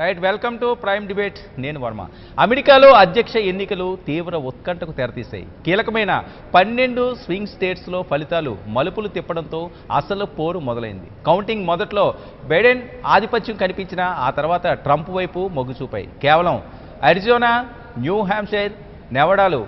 Right, welcome to prime debate. నేను వర్మ. అమెరికాలో అధ్యక్ష ఎన్నికలు తీవ్ర ఉత్కంఠకు తెరతీశాయి. కీలకమైన 12 స్వింగ్ స్టేట్స్లో ఫలితాలు మలుపులు తిప్పడంతో అసలు పోరు మొదలైంది. కౌంటింగ్ మొదట్లో బైడెన్ ఆధిపత్యం కనిపించినా ఆ తర్వాత ట్రంప్ వైపు మొగ్గు చూపాయి. కేవలం అరిజోనా, న్యూ హ్యాంప్షైర్, నెవడాలు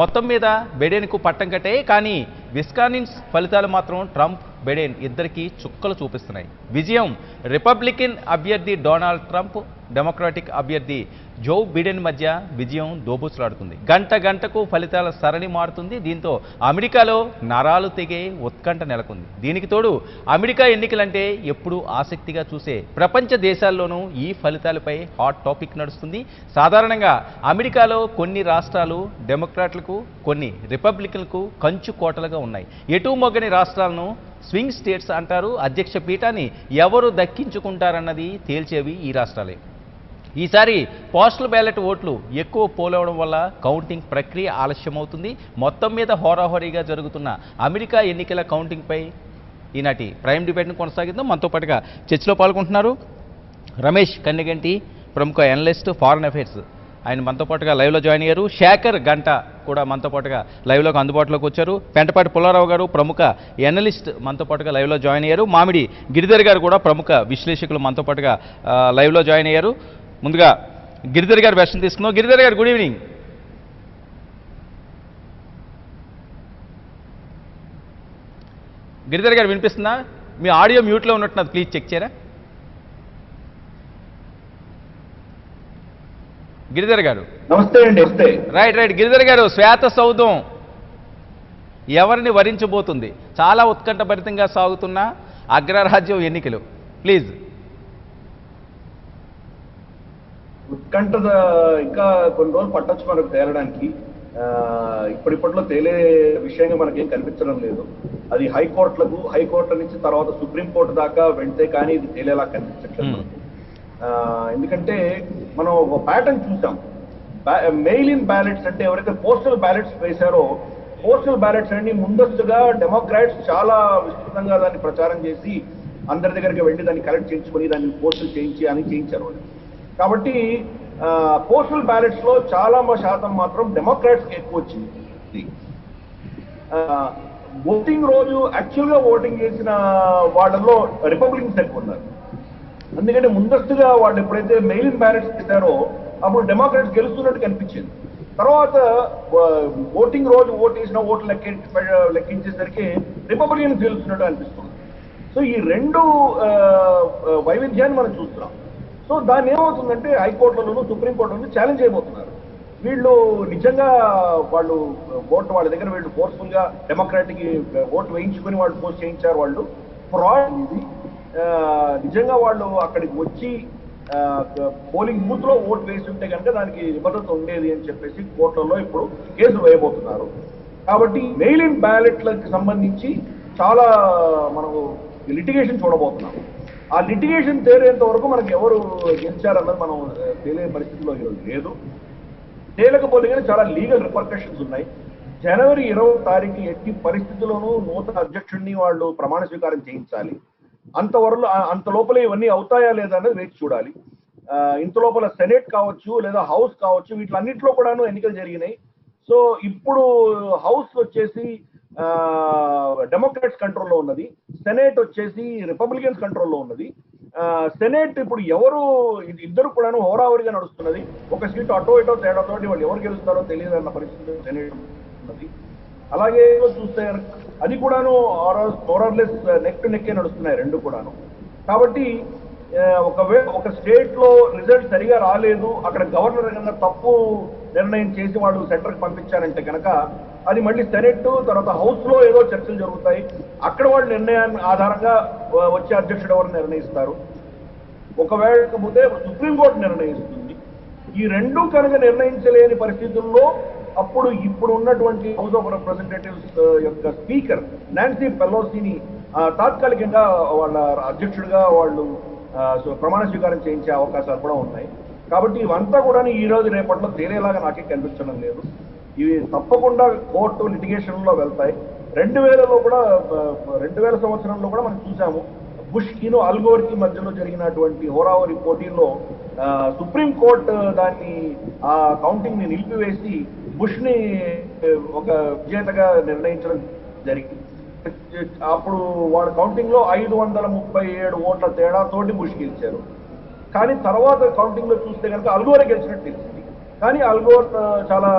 మొత్తం మీద బైడెన్కు పట్టం కట్టాయి. కానీ విస్కాన్సిన్ ఫలితాలు మాత్రం ట్రంప్, బైడెన్ ఇద్దరికీ చుక్కలు చూపిస్తున్నాయి. విజయం రిపబ్లికన్ అభ్యర్థి డొనాల్డ్ ట్రంప్, డెమోక్రాటిక్ అభ్యర్థి జో బిడెన్ మధ్య విజయం దోబూచులాడుతుంది. గంట గంటకు ఫలితాల సరణి మారుతుంది. దీంతో అమెరికాలో నరాలు తెగే ఉత్కంఠ నెలకొంది. దీనికి తోడు అమెరికా ఎన్నికలంటే ఎప్పుడూ ఆసక్తిగా చూసే ప్రపంచ దేశాల్లోనూ ఈ ఫలితాలపై హాట్ టాపిక్ నడుస్తుంది. సాధారణంగా అమెరికాలో కొన్ని రాష్ట్రాలు డెమోక్రాట్లకు, కొన్ని రిపబ్లికన్లకు కంచు కోటలుగా ఉన్నాయి. ఎటు మొగ్గని రాష్ట్రాలను స్వింగ్ స్టేట్స్ అంటారు. అధ్యక్ష పీఠాన్ని ఎవరు దక్కించుకుంటారన్నది తేల్చేవి ఈ రాష్ట్రాలే. ఈసారి పోస్టల్ బ్యాలెట్ ఓట్లు ఎక్కువ పోలవడం వల్ల కౌంటింగ్ ప్రక్రియ ఆలస్యమవుతుంది. మొత్తం మీద హోరాహోరీగా జరుగుతున్న అమెరికా ఎన్నికల కౌంటింగ్పై ఈనాటి ప్రైమ్ డిబేట్ను కొనసాగిద్దాం. మనతో పాటుగా చర్చలో పాల్గొంటున్నారు రమేష్ కన్నెగంటి, ప్రముఖ అనలిస్ట్, ఫారెన్ అఫైర్స్. ఆయన మనతో పాటుగా లైవ్లో జాయిన్ అయ్యారు. శేఖర్ గంట కూడా మనతో పాటుగా లైవ్లోకి అందుబాటులోకి వచ్చారు. పెంటపాటి పుల్లారావు గారు, ప్రముఖ ఎనలిస్ట్, మనతో పాటుగా లైవ్లో జాయిన్ అయ్యారు. మామిడి గిరిధర్ గారు కూడా ప్రముఖ విశ్లేషకులు మనతో పాటుగా లైవ్లో జాయిన్ అయ్యారు. ముందుగా గిరిధర్ గారు వెర్షన్ తీసుకుందాం. గిరిధర్ గారు, గుడ్ ఈవినింగ్. గిరిధర్ గారు వినిపిస్తుందా? మీ ఆడియో మ్యూట్లో ఉన్నట్టున్నది, ప్లీజ్ చెక్ చేయరా. గిరిధర్ గారు నమస్తే అండి. రైట్. గిరిధర్ గారు, శ్వేత సౌధం ఎవరిని వరించబోతుంది? చాలా ఉత్కంఠభరితంగా సాగుతున్న అగ్రరాజ్యం ఎన్నికలు, ప్లీజ్. ఉత్కంఠ ఇంకా కొన్ని రోజులు పట్టొచ్చు మనకు తేలడానికి. ఇప్పటిలో తేలే విషయంగా మనకేం కనిపించడం లేదు. అది హైకోర్టుల నుంచి తర్వాత సుప్రీంకోర్టు దాకా వెళ్తే కానీ ఇది తేలేలా కనిపించట్లేదు మనకు. ఎందుకంటే మనం ఒక ప్యాటర్న్ చూసాం. మెయిల్ ఇన్ బ్యాలెట్స్ అంటే ఎవరైతే పోస్టల్ బ్యాలెట్స్ వేశారో, పోస్టల్ బ్యాలెట్స్ అన్ని ముందస్తుగా డెమోక్రాట్స్ చాలా విస్తృతంగా దాన్ని ప్రచారం చేసి అందరి దగ్గరికి వెళ్ళి దాన్ని కలెక్ట్ చేయించుకొని దాన్ని పోస్టులు చేయించారు వాళ్ళు. కాబట్టి పోస్టల్ బ్యాలెట్స్ లో చాలా శాతం మాత్రం డెమోక్రాట్స్ ఎక్కువ వచ్చింది. ఓటింగ్ రోజు యాక్చువల్ గా ఓటింగ్ చేసిన వాళ్ళలో రిపబ్లికన్స్ ఎక్కువ ఉన్నారు. ఎందుకంటే ముందస్తుగా వాళ్ళు ఎప్పుడైతే మెయిల్ ఇన్ బ్యాలెట్స్ పెట్టారో అప్పుడు డెమోక్రాట్స్ గెలుస్తున్నట్టు కనిపించింది. తర్వాత ఓటింగ్ రోజు ఓటేసిన ఓట్లు లెక్కించేసరికి రిపబ్లికన్స్ గెలుస్తున్నట్టు అనిపిస్తుంది. సో ఈ రెండు వైవిధ్యాన్ని మనం చూస్తున్నాం. సో దాన్ని ఏమవుతుందంటే హైకోర్టులను, సుప్రీంకోర్టులను ఛాలెంజ్ చేయబోతున్నారు. వీళ్ళు నిజంగా వాళ్ళు ఓట్లు వాళ్ళ దగ్గర వీళ్ళు ఫోర్స్ఫుల్ గా డెమోక్రాటిక్ ఓట్లు వేయించుకొని వాళ్ళు పోస్ట్ చేయించారు. వాళ్ళు ఫ్రాడ్ ఇది. నిజంగా వాళ్ళు అక్కడికి వచ్చి పోలింగ్ బూత్ లో ఓటు వేసి ఉంటే కనుక దానికి నిబద్ధత ఉండేది అని చెప్పేసి కోర్టులలో ఇప్పుడు కేసులు వేయబోతున్నారు. కాబట్టి మెయిల్ ఇన్ బ్యాలెట్లకు సంబంధించి చాలా మనము లిటిగేషన్ చూడబోతున్నాం. ఆ లిటిగేషన్ తేలేంత వరకు మనకి ఎవరు గెలిచారన్నది మనం తేలే పరిస్థితిలో ఈరోజు లేదు. తేలకపోతే కానీ చాలా లీగల్ రిపర్కషన్స్ ఉన్నాయి. జనవరి 20వ తారీఖు ఎట్టి పరిస్థితుల్లోనూ నూతన అధ్యక్షుడిని వాళ్ళు ప్రమాణ స్వీకారం చేయించాలి. అంత లోపల ఇవన్నీ అవుతాయా లేదా అనేది వేచి చూడాలి. ఇంత లోపల సెనేట్ కావచ్చు లేదా హౌస్ కావచ్చు, వీటిలన్నింటిలో కూడాను ఎన్నికలు జరిగినాయి. సో ఇప్పుడు హౌస్ వచ్చేసి డెమోక్రాట్స్ కంట్రోల్లో ఉన్నది, సెనేట్ వచ్చేసి రిపబ్లికన్స్ కంట్రోల్లో ఉన్నది. సెనేట్ ఇప్పుడు ఇద్దరు కూడాను హోరాహోరీగా నడుస్తున్నది. ఒక సీటు అటో ఇటో తేడాతో వాళ్ళు ఎవరు గెలుస్తారో తెలియదు అన్న పరిస్థితి సెనేట్ ఉన్నది. అలాగే చూస్తే అది కూడాను మోరర్లెస్ నెక్ టు నెక్కే నడుస్తున్నాయి రెండు కూడాను. కాబట్టి ఒకవేళ ఒక స్టేట్ లో రిజల్ట్ సరిగా రాలేదు, అక్కడ గవర్నర్ కన్నా తప్పు నిర్ణయం చేసి వాళ్ళు సెంటర్కి పంపించారంటే కనుక అది మళ్ళీ సెనెట్ తర్వాత హౌస్ లో ఏదో చర్చలు జరుగుతాయి. అక్కడ వాళ్ళు నిర్ణయాన్ని ఆధారంగా వచ్చే అధ్యక్షుడు ఎవరు నిర్ణయిస్తారు. ఒకవేళ కాకపోతే సుప్రీంకోర్టు నిర్ణయిస్తుంది. ఈ రెండు కనుక నిర్ణయించలేని పరిస్థితుల్లో అప్పుడు ఇప్పుడు ఉన్నటువంటి హౌస్ ఆఫ్ రిప్రజెంటేటివ్స్ యొక్క స్పీకర్ నాన్సీ పెలోసిని తాత్కాలికంగా వాళ్ళ అధ్యక్షుడిగా వాళ్ళు ప్రమాణ స్వీకారం చేయించే అవకాశాలు కూడా ఉన్నాయి. కాబట్టి ఇవంతా కూడా ఈ రోజు రేపట్లో తేలేలాగా నాకే కనిపించడం లేదు. ఇవి తప్పకుండా కోర్టు లిటిగేషన్లో వెళ్తాయి. 2000 సంవత్సరంలో కూడా మనం చూసాము. బుష్ కిను అల్గోర్కి మధ్యలో జరిగినటువంటి హోరాహోరీ పోటీల్లో సుప్రీం కోర్టు దాన్ని ఆ కౌంటింగ్ ని నిలిపివేసి బుష్ ని ఒక విజేతగా నిర్ణయించడం జరిగింది. అప్పుడు వాళ్ళ కౌంటింగ్ లో 537 ఓట్ల తేడాతోటి బుష్ గెలిచారు. కానీ తర్వాత కౌంటింగ్ లో చూస్తే కనుక అల్గోరే గెలిచినట్టు తెలిసింది. కానీ అల్గోర్ చాలా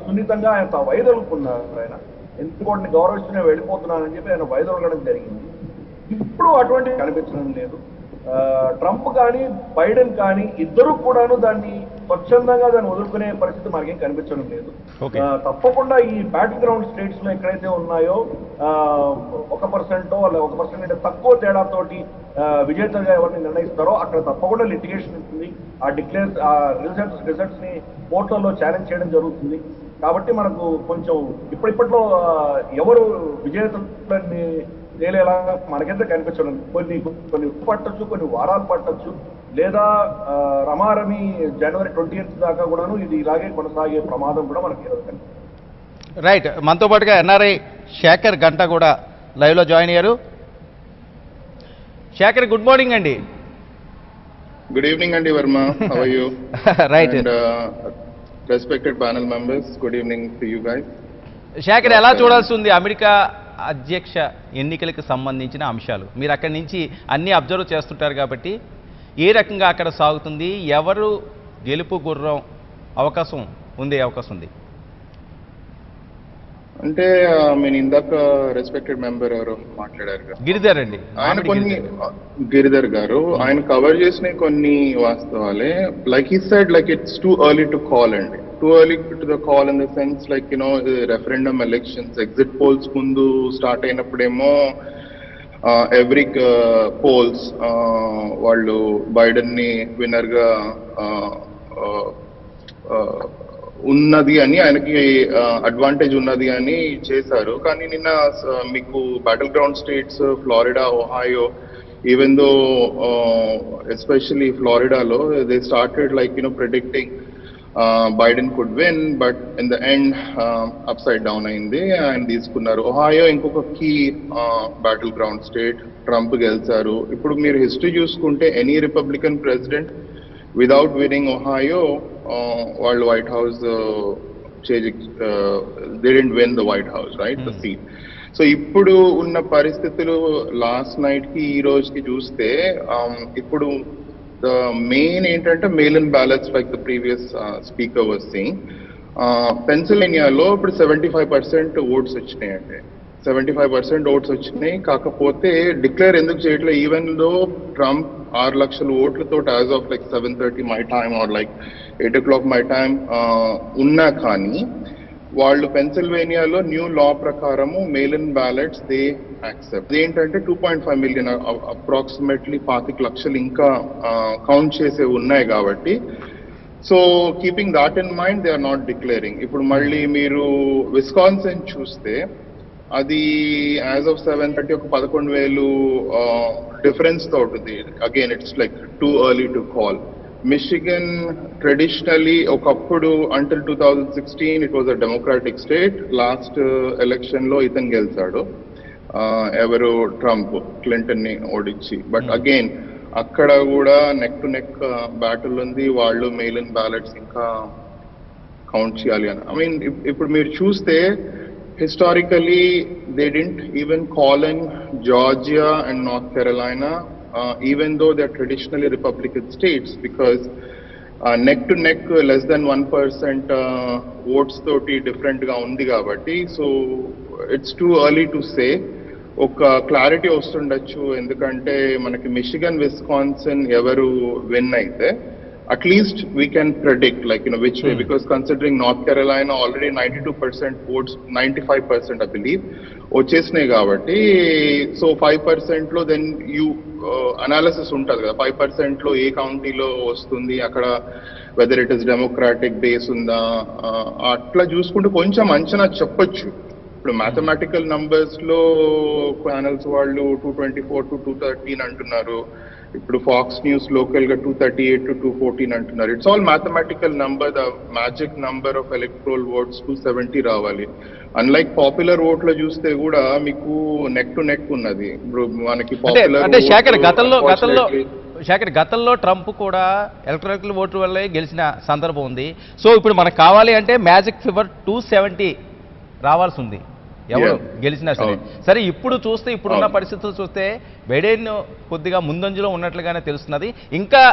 సున్నితంగా ఆయన వైదొలుకున్నారు. ఆయన ఎందుకోటిని గౌరవిస్తూనే వెళ్ళిపోతున్నానని చెప్పి ఆయన వైదొలగడం జరిగింది. ఇప్పుడు అటువంటి కనిపించడం లేదు. ట్రంప్ కానీ బైడెన్ కానీ ఇద్దరు కూడాను దాన్ని స్వచ్ఛందంగా దాన్ని వదులుకునే పరిస్థితి మనకేం కనిపించడం లేదు. తప్పకుండా ఈ బ్యాటిల్ గ్రౌండ్ స్టేట్స్ లో ఎక్కడైతే ఉన్నాయో 1% లేదా 1% కంటే తక్కువ తేడాతోటి విజేతగా ఎవరిని నిర్ణయిస్తారో అక్కడ తప్పకుండా లిటిగేషన్ ఉంటుంది. ఆ రిజల్ట్స్ ని కోర్టులలో ఛాలెంజ్ చేయడం జరుగుతుంది. కాబట్టి మనకు కొంచెం ఇప్పటిలో ఎవరు విజేతలని తేలేలా మనకైతే కనిపించడం, కొన్ని పట్టచ్చు, కొన్ని వారాలు పట్టచ్చు, లేదా రమారమి జనవరి 20th దాకా కూడాను ఇది ఇలాగే కొనసాగే ప్రమాదం కూడా మనకి కనిపిస్తుంది. రైట్, మనతో పాటుగా ఎన్ఆర్ఐ శేఖర్ గంట కూడా లైవ్లో జాయిన్ అయ్యారు. శేఖర్, గుడ్ మార్నింగ్ అండి. గుడ్ ఈవినింగ్ అండి Varma, how are you? Right, respected panel members, good evening to you guys. Shekhar, ఎలా చూడాల్సి ఉంది అమెరికా అధ్యక్ష ఎన్నికలకు సంబంధించిన అంశాలు? మీరు అక్కడి నుంచి అన్నీ అబ్జర్వ్ చేస్తుంటారు కాబట్టి ఏ రకంగా అక్కడ సాగుతుంది, ఎవరు గెలుపు గుర్రం అవకాశం ఉంది? అంటే నేను ఇందాక రెస్పెక్టెడ్ మెంబర్ ఎవరు మాట్లాడారు, గిరిధర్ అండి, గిరిధర్ గారు, ఆయన కవర్ చేసిన కొన్ని వాస్తవాలే. Like he said, like it's too early to call అండి. Too early to the call in the sense like, you know, referendum elections, exit polls mundu start ayinappudemo every polls vallu Biden ni winner ga ఉన్నది అని, ఆయనకి advantage ఉన్నది అని చేశారు. కానీ నిన్న మీకు battle ground states Florida, Ohio, even though especially Florida lo they started like, you know, predicting Biden could win, but in the end upside down అయింది. ఆయన తీసుకున్నారు. ఒహాయో ఇంకొక key battleground state, Trump గెలిచారు. ఇప్పుడు మీరు history చూసుకుంటే any Republican president without winning Ohio వాళ్ళు White House they didn't win the White House, right, the seat. So ఇప్పుడు ఉన్న పరిస్థితులు లాస్ట్ నైట్ కి ఈ రోజుకి చూస్తే ఇప్పుడు the main ఏంటంటే mail in ballots, like the previous speaker was saying. పెన్సిల్వేనియాలో ఇప్పుడు 75% ఓట్స్ వచ్చినాయండి. 75% ఓట్స్ వచ్చినాయి. కాకపోతే డిక్లేర్ ఎందుకు చేయట్లేదు? ఈవెన్ దో ట్రంప్ 6 లక్షల ఓట్లతో as of like 7:30 my time or like 8 o'clock my time ఉన్నా కానీ వాళ్ళు పెన్సిల్వేనియాలో న్యూ లా ప్రకారము mail in ballots they accept. ఏంటంటే 2.5 మిలియన్ అప్రాక్సిమేట్లీ 25 లక్షలు ఇంకా కౌంట్ చేసే ఉన్నాయి కాబట్టి, so keeping that in mind they are not declaring. ఇప్పుడు మళ్ళీ మీరు విస్కాన్సిన్ చూస్తే అది యాజ్ ఆఫ్ 7:30 ఒక 11,000 డిఫరెన్స్ తో ఉంటుంది. Again it's like too early to call. Michigan traditionally ఒకప్పుడు until 2016 it was a Democratic state. Last election లో ఇతను గెలిచాడు, ఎవరు, ట్రంప్, క్లింటన్ ని ఓడించి. బట్ అగైన్ అక్కడ కూడా నెక్ టు నెక్ బ్యాటిల్ ఉంది. వాళ్ళు మెయిల్ ఇన్ బ్యాలెట్స్ ఇంకా కౌంట్ చేయాలి అని. ఐ మీన్ ఇప్పుడు మీరు చూస్తే historically they didn't even call in Georgia and north కెరలైనా, even though they are traditionally Republican states, because neck to neck less than 1% votes toti different ga undi kabatti, so it's too early to say. ఒక clarity వస్తుండొచ్చు, ఎందుకంటే మనకి Michigan, Wisconsin ఎవరు win అయితే at least we can predict like, you know, which way, because considering North Carolina already 92% votes, 95% I believe వచ్చేసినాయి కాబట్టి, so 5% లో then you analysis ఉంటుంది కదా, 5% లో ఏ కౌంటీలో వస్తుంది, అక్కడ whether it is democratic base ఉందా, అట్లా చూసుకుంటే కొంచెం అంచనా చెప్పొచ్చు. ఇప్పుడు మ్యాథమెటికల్ నంబర్స్ లో ఛానల్స్ వాళ్ళు 224 to 213 అంటున్నారు. ఇప్పుడు ఫాక్స్ న్యూస్ లోకల్ గా 238 to 214 అంటున్నారు. It's all mathematical number. The magic number of electoral votes 270 రావాలి. అన్లైక్ పాపులర్ ఓట్లో చూస్తే కూడా మీకు నెక్ టు నెక్ ఉన్నది. ఇప్పుడు మనకి పాపులర్ అంటే శేఖర్, గతంలో శేఖర్, గతంలో ట్రంప్ కూడా ఎలక్ట్రికల్ ఓటు వల్లే గెలిచిన సందర్భం ఉంది. సో ఇప్పుడు మనకు కావాలి అంటే మ్యాజిక్ ఫిగర్ 270 రావాల్సి ఉంది ఎవరు గెలిచినా సరే. సరే, ఇప్పుడు చూస్తే ఇప్పుడున్న పరిస్థితులు చూస్తే బైడెన్ కొద్దిగా ముందంజలో ఉన్నట్లుగానే తెలుస్తున్నది. ఇంకా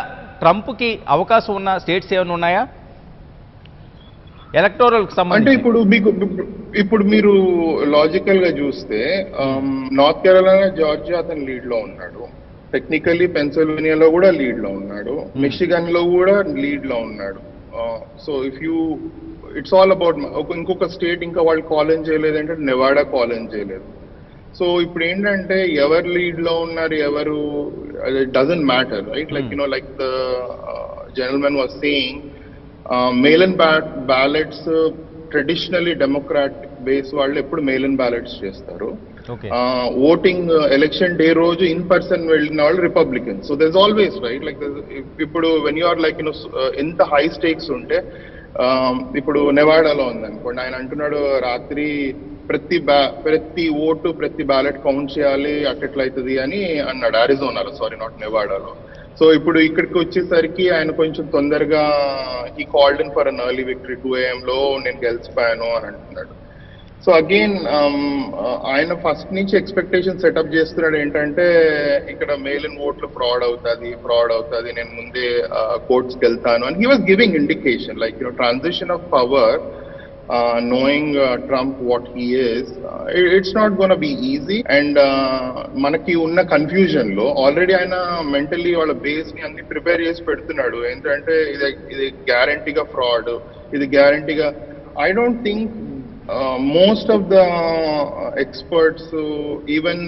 ట్రంప్కి అవకాశం ఉన్న స్టేట్స్ ఏమైనా ఉన్నాయా ఎలక్టోరల్ సంబంధించి? అంటే ఇప్పుడు మీరు లాజికల్ గా చూస్తే నార్త్ కెరోలినా, జార్జియా అతను లీడ్ లో ఉన్నాడు. టెక్నికల్లీ పెన్సిల్వేనియాలో కూడా లీడ్ లో ఉన్నాడు. మిషిగన్ లో కూడా లీడ్ లో ఉన్నాడు. So if you it's all about ఇంకొక స్టేట్ ఇంకా వాళ్ళు కాలేజ్ చేయలేదంటే నెవాడా కాలేజ్ చేయలేదు. సో ఇప్పుడు ఏంటంటే ఎవరు లీడ్ లో ఉన్నారు ఎవరు doesn't matter, right? Like like the gentlemen was saying, mail and ballots traditionally Democrat base వాళ్ళు ఎప్పుడు మెయిల్ అండ్ బ్యాలెట్స్ చేస్తారు. ఓటింగ్ ఎలక్షన్ డే రోజు ఇన్ పర్సన్ వెళ్ళిన వాళ్ళు Republican. So there is always, right? Like ఇప్పుడు వెన్ యూ ఆర్ లైక్ ఎంత high stakes ఉంటే, ఇప్పుడు నెవాడాలో ఉందనుకోండి, ఆయన అంటున్నాడు రాత్రి ప్రతి ఓటు ప్రతి బ్యాలెట్ కౌంట్ చేయాలి అట్లయితుంది అని అన్నాడు. అరిజోనాలో, సారీ నాట్ నెవాడాలో. సో ఇప్పుడు ఇక్కడికి వచ్చేసరికి ఆయన కొంచెం తొందరగా ఈ called in for an early victory 2 AM లో నేను గెలిచిపోయాను అని అంటున్నాడు. సో అగైన్ ఆయన ఫస్ట్ నుంచి ఎక్స్పెక్టేషన్ సెటప్ చేస్తున్నాడు ఏంటంటే ఇక్కడ మెయిల్ ఇన్ ఓట్లు ఫ్రాడ్ అవుతుంది, నేను ముందే కోర్ట్స్కి వెళ్తాను అని. He was giving indication like transition of power, knowing Trump what he is, it's not going to be easy. And మనకి ఉన్న కన్ఫ్యూజన్ లో ఆల్రెడీ ఆయన మెంటల్లీ వాళ్ళ బేస్ ని అన్ని ప్రిపేర్ చేసి పెడుతున్నాడు. ఏంటంటే ఇది గ్యారంటీగా ఫ్రాడ్, ఇది గ్యారంటీగా. I don't think most of the experts, even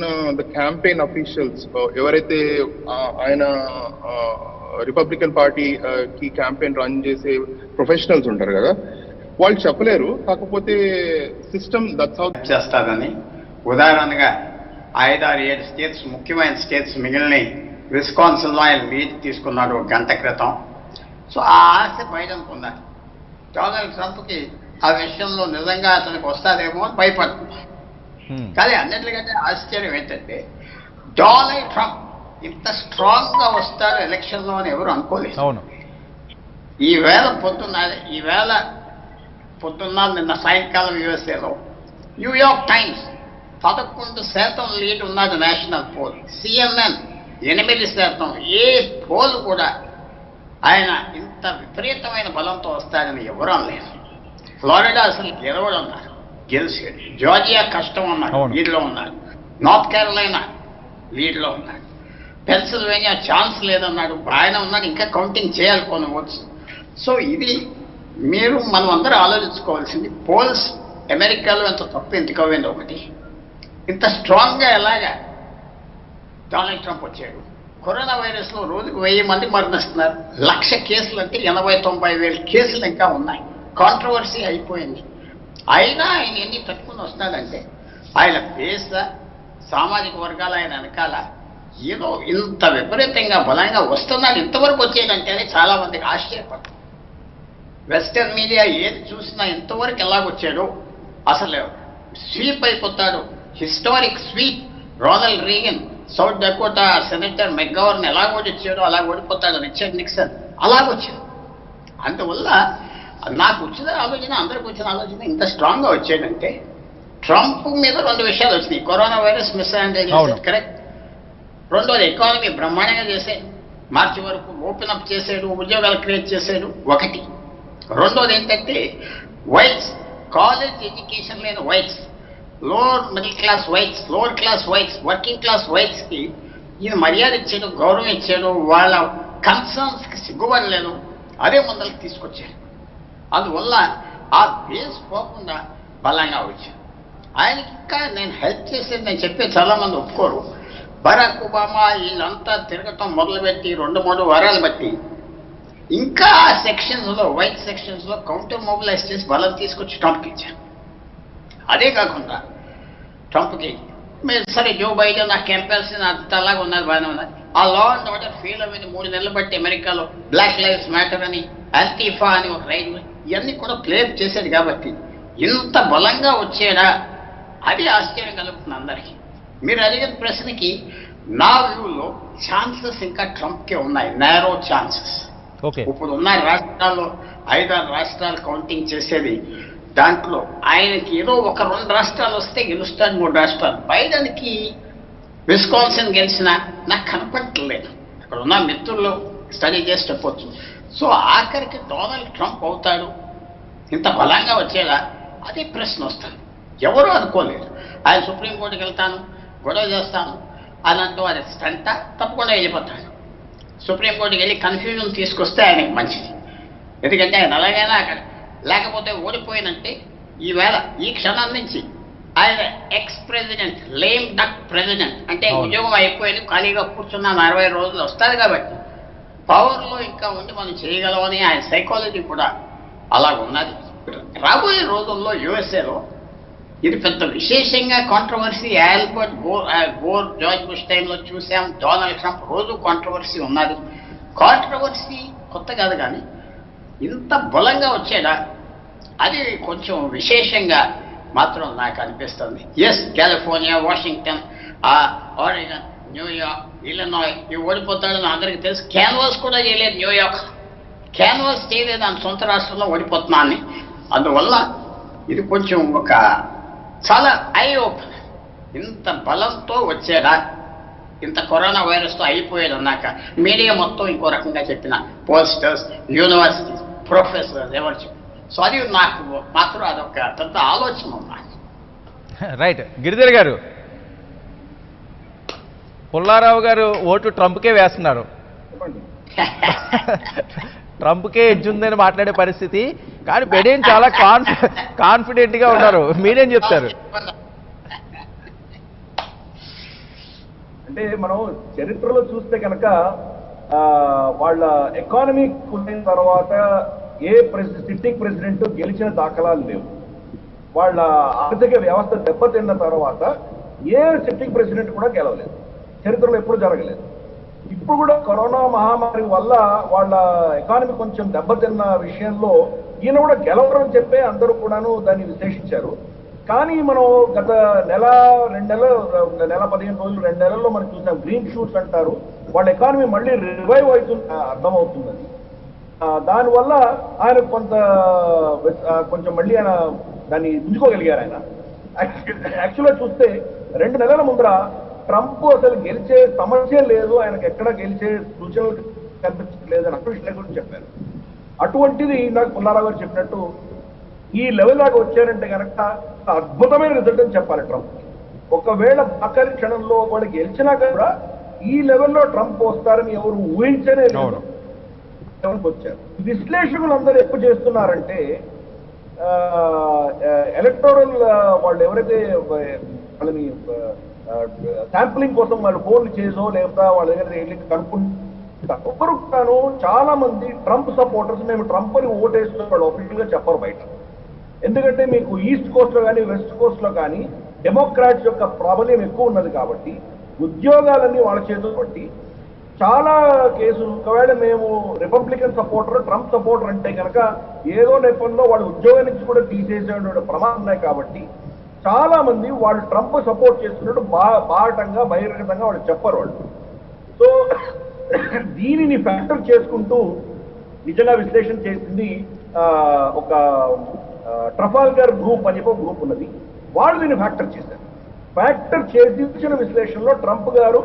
the campaign officials, ఎవరైతే ఆయన రిపబ్లికన్ పార్టీ కి క్యాంపెయిన్ రన్ చేసే ప్రొఫెషనల్స్ ఉంటారు కదా, వాళ్ళు చెప్పలేరు. కాకపోతే సిస్టమ్ దట్స్ హౌ చేస్తాదని. ఉదాహరణగా 5-6-7 స్టేట్స్, ముఖ్యమైన స్టేట్స్ మిగిలిన విస్కాన్సిన్లో ఆయన లీడ్ తీసుకున్నాడు 1 గంట క్రితం. సో ఆ ఆశ బైడెన్కు ఉన్నారు. డొనాల్డ్ ట్రంప్కి ఆ విషయంలో నిజంగా అతనికి వస్తాదేమో అని భయపడుతున్నారు. కానీ అన్నిటికంటే ఆశ్చర్యం ఏంటంటే డొనాల్డ్ ట్రంప్ ఇంత స్ట్రాంగ్ గా వస్తారు ఎలక్షన్ లో అని ఎవరు అనుకోలేదు. ఈవేళ పొద్దున్న నిన్న సాయంకాలం యుఎస్ఏలో న్యూయార్క్ టైమ్స్ 11% లీడ్ ఉన్నది నేషనల్ పోల్. CNN 8%. ఏ పోల్ కూడా ఆయన ఇంత విపరీతమైన బలంతో వస్తారని ఎవరు అనలేదు. ఫ్లోరిడా అసలు గెలవడన్నారు, గెలిచాడు. జార్జియా కష్టం అన్నాడు, లీడ్లో ఉన్నారు. నార్త్ కెరోలినా లీడ్లో ఉన్నాడు. పెన్సిల్వేనియా ఛాన్స్ లేదన్నాడు, ఆయన ఉన్నాడు. ఇంకా కౌంటింగ్ చేయాలి కొన్ని ఓట్స్. సో ఇది మనం అందరూ ఆలోచించుకోవాల్సింది. పోల్స్ అమెరికాలో ఎంత తప్పు ఎంతకమైంది ఒకటి. ఇంత స్ట్రాంగ్గా ఎలాగా డొనాల్డ్ ట్రంప్ వచ్చాడు. కరోనా వైరస్లో రోజుకు 1000 మంది మరణిస్తున్నారు. 1,00,000 కేసులు అంటే 80-90 వేల కేసులు ఇంకా ఉన్నాయి. కాంట్రవర్సీ అయిపోయింది. అయినా ఆయన ఎన్ని తట్టుకుని వస్తాడంటే ఆయన బేస్ సామాజిక వర్గాలు ఆయన వెనకాల ఏదో ఇంత విపరీతంగా బలంగా వస్తున్నాడు. ఇంతవరకు వచ్చేదంటేనే చాలా మందికి ఆశ్చర్యపడతారు. వెస్టర్న్ మీడియా ఏది చూసినా ఇంతవరకు ఎలాగొచ్చాడో, అసలు స్వీప్ అయిపోతాడు. Historic sweep. Ronald Reagan South Dakota senator McGovern ఎలా ఓడిచ్చాడో అలా ఓడిపోతాడు. రిచర్డ్ నిక్సన్ అలాగొచ్చాడు. అందువల్ల నాకు వచ్చిన ఆలోచన, అందరికి వచ్చిన ఆలోచన, ఇంత స్ట్రాంగ్గా వచ్చాడంటే ట్రంప్ మీద 2 విషయాలు వచ్చినాయి. కరోనా వైరస్ మిస్అండర్స్టాండింగ్ చేశాడు, కరెక్ట్. రెండోది ఎకానమీ బ్రహ్మాండంగా చేశాడు. మార్చి వరకు ఓపెన్ అప్ చేశాడు, ఉద్యోగాలు క్రియేట్ చేశాడు ఒకటి. రెండోది ఏంటంటే వైట్స్, కాలేజ్ ఎడ్యుకేషన్ లేని whites, lower middle class whites, lower class whites, working class వైట్స్కి ఈయన మర్యాద ఇచ్చాడు, గౌరవం ఇచ్చాడు. వాళ్ళ కన్సర్న్స్కి సిగ్గుపడలేదు, అదే ముందరికి తీసుకొచ్చాడు. అందువల్ల ఆ బేస్ పోకుండా బలంగా వచ్చాడు. ఆయనకి ఇంకా నేను హెల్ప్ చేసేది నేను చెప్పే చాలామంది ఒప్పుకోరు. బరాక్ ఒబామా వీళ్ళంతా తిరగటం మొదలుపెట్టి 2-3 వారాలు బట్టి ఇంకా సెక్షన్స్లో, వైట్ సెక్షన్స్లో కౌంటర్ మొబిలైజ్ చేసి బలం తీసుకొచ్చి ట్రంప్కి ఇచ్చారు. అదే కాకుండా ట్రంప్కి సరే జో బైడెన్ నాకు కంపాల్సిన అంతలాగా ఉన్నది, బాగానే ఉన్నది. ఆ లా అండ్ ఆర్డర్ ఫెయిల్ అవ్వని 3 నెలలు బట్టి అమెరికాలో బ్లాక్ లైవ్స్ మ్యాటర్ అని, యాంటీఫా అని ఒక రైడ్, ఇవన్నీ కూడా ప్లే చేశాడు. కాబట్టి ఇంత బలంగా వచ్చాడా అది ఆశ్చర్యం కలుగుతుంది అందరికీ. మీరు అడిగిన ప్రశ్నకి నా వ్యూలో ఛాన్సెస్ ఇంకా ట్రంప్కే ఉన్నాయి, నేరో ఛాన్సెస్. ఓకే. ఇప్పుడు ఉన్న రాష్ట్రాల్లో 5-6 రాష్ట్రాలు కౌంటింగ్ చేసేది, దాంట్లో ఆయనకి ఏదో 1-2 రాష్ట్రాలు వస్తే గెలుస్తాడు, 3 రాష్ట్రాలు. బైడెన్కి విస్కాన్సిన్ గెలిచినా నాకు కనపడట్లేదు. అక్కడ ఉన్న మిత్రులు స్టడీ చేసి చెప్పొచ్చు. సో ఆఖరికి డొనాల్డ్ ట్రంప్ అవుతాడు, ఇంత బలంగా వచ్చేలా, అదే ప్రశ్న వస్తుంది. ఎవరు అనుకోలేదు ఆయన సుప్రీంకోర్టుకి వెళ్తాను, గొడవ చేస్తాను అని అంటూ అది స్టంట, తప్పకుండా వెళ్ళిపోతాడు. సుప్రీంకోర్టుకి వెళ్ళి కన్ఫ్యూజన్ తీసుకొస్తే ఆయనకి మంచిది. ఎందుకంటే ఆయన అలాగైనా అక్కడ లేకపోతే ఓడిపోయినంటే ఈవేళ ఈ క్షణం నుంచి ఆయన ex president, lame duck president అంటే ఉద్యోగం అయిపోయింది, ఖాళీగా కూర్చున్నాను 60 రోజులు వస్తారు కాబట్టి పవర్లో ఇంకా ఉండి మనం చేయగలమని ఆయన సైకాలజీ కూడా అలాగ ఉన్నది. రాబోయే రోజుల్లో యుఎస్ఏలో ఇది పెద్ద విశేషంగా controversy. Albert Gore George Bush టైంలో చూసాం, డొనాల్డ్ ట్రంప్ రోజు కాంట్రవర్సీ ఉన్నది. కాంట్రవర్సీ కొత్త కాదు, కానీ ఇంత బలంగా వచ్చేదా అది కొంచెం విశేషంగా మాత్రం నాకు అనిపిస్తుంది. Yes, California, Washington, Oregon, New York, Illinois ఇవి ఓడిపోతాడని అందరికీ తెలుసు. క్యాన్వాస్ కూడా చేయలేదు, న్యూయార్క్ క్యాన్వాస్ చేయలేదు అని సొంత రాష్ట్రంలో ఓడిపోతున్నా అని. అందువల్ల ఇది కొంచెం ఒక చాలా ఐ ఓపెన్. ఇంత బలంతో వచ్చేదా, ఇంత కరోనా వైరస్తో అయిపోయేది అన్నాక మీడియా మొత్తం ఇంకో రకంగా చెప్పిన పోస్టర్స్, యూనివర్సిటీస్, ప్రొఫెసర్స్ ఎవరు చెప్పి. సో అది నాకు మాత్రం అదొక పెద్ద ఆలోచన ఉన్నది. రైట్. గిరిధర్ గారు, పుల్లారావు గారు ఓటు ట్రంప్కే వేస్తున్నారు. చెప్పండి. ట్రంప్కే ఎడ్జ్ ఉందని మాట్లాడే పరిస్థితి, కానీ బైడెన్ చాలా కాన్ఫిడెంట్గా ఉన్నారు. మీరేం చెప్తారు? అంటే మనం చరిత్రలో చూస్తే కనుక వాళ్ళ ఎకానమీ కుదిరిన తర్వాత ఏ సిట్టింగ్ ప్రెసిడెంట్ గెలిచిన దాఖలాలు లేవు. వాళ్ళ ఆర్థిక వ్యవస్థ దెబ్బతిన్న తర్వాత ఏ సిట్టింగ్ ప్రెసిడెంట్ కూడా గెలవలేదు, చరిత్రలో ఎప్పుడు జరగలేదు. ఇప్పుడు కూడా కరోనా మహమ్మారి వల్ల వాళ్ళ ఎకానమీ కొంచెం దెబ్బతిన్న విషయంలో ఈయన కూడా గెలవరని చెప్పే అందరూ కూడాను దాన్ని విశ్లేషించారు. కానీ మనం గత నెల 2 నెలలు, నెల 15 రోజులు, 2 నెలల్లో మనం చూసాం గ్రీన్ షూట్స్ అంటారు. వాళ్ళ ఎకానమీ మళ్ళీ రివైవ్ అవుతుంది, అర్థమవుతుందని. దానివల్ల ఆయన కొంచెం మళ్ళీ ఆయన దాన్ని పుంజుకోగలిగారు. ఆయన యాక్చువల్గా చూస్తే 2 నెలల ముందర ట్రంప్ అసలు గెలిచే సమస్య లేదు, ఆయనకు ఎక్కడ గెలిచే సూచనలు కనిపించట్లేదు అని విషయం గురించి చెప్పారు. అటువంటిది నాకు పుల్లారావు గారు చెప్పినట్టు ఈ లెవెల్ దాకా వచ్చారంటే కనుక అద్భుతమైన రిజల్ట్ అని చెప్పాలి ట్రంప్. ఒకవేళ ఆఖరి క్షణంలో వాళ్ళు గెలిచినా కూడా ఈ లెవెల్లో ట్రంప్ వస్తారని ఎవరు ఊహించనే లెవెల్కి వచ్చారు. విశ్లేషకులు అందరూ ఎక్కువ చేస్తున్నారంటే ఎలక్టోరల్ వాళ్ళు ఎవరైతే వాళ్ళని శాంప్లింగ్ కోసం వాళ్ళు ఫోన్లు చేసో లేకపోతే వాళ్ళ దగ్గర వెళ్ళి కనుక్కుంటారు. ఒకరు కాను చాలా మంది ట్రంప్ సపోర్టర్స్ మేము ట్రంప్ అని ఓటేస్తున్న వాళ్ళు ఒఫీషియల్ గా చెప్పరు బయట. ఎందుకంటే మీకు ఈస్ట్ కోస్ట్ లో కానీ వెస్ట్ కోస్ట్ లో కానీ డెమోక్రాట్స్ యొక్క ప్రాబల్యం ఎక్కువ ఉన్నది కాబట్టి ఉద్యోగాలన్నీ వాళ్ళ చేతులు పట్టి చాలా కేసులు. ఒకవేళ మేము రిపబ్లికన్ సపోర్టర్, ట్రంప్ సపోర్టర్ అంటే కనుక ఏదో నెపంలో వాళ్ళ ఉద్యోగం నుంచి కూడా తీసేసే ప్రమాదం ఉన్నాయి. కాబట్టి చాలా మంది వాళ్ళు ట్రంప్ సపోర్ట్ చేస్తున్నట్టు బాటంగా బహిరంగంగా వాళ్ళు చెప్పరు వాళ్ళు. సో దీనిని ఫ్యాక్టర్ చేసుకుంటూ నిజంగా విశ్లేషణ చేసింది ఒక ట్రఫాల్గర్ గ్రూప్ అని చెప్పి ఒక గ్రూప్ ఉన్నది. వాళ్ళు దీన్ని ఫ్యాక్టర్ చేశారు. ఫ్యాక్టర్ చేసిన విశ్లేషణలో ట్రంప్ గారు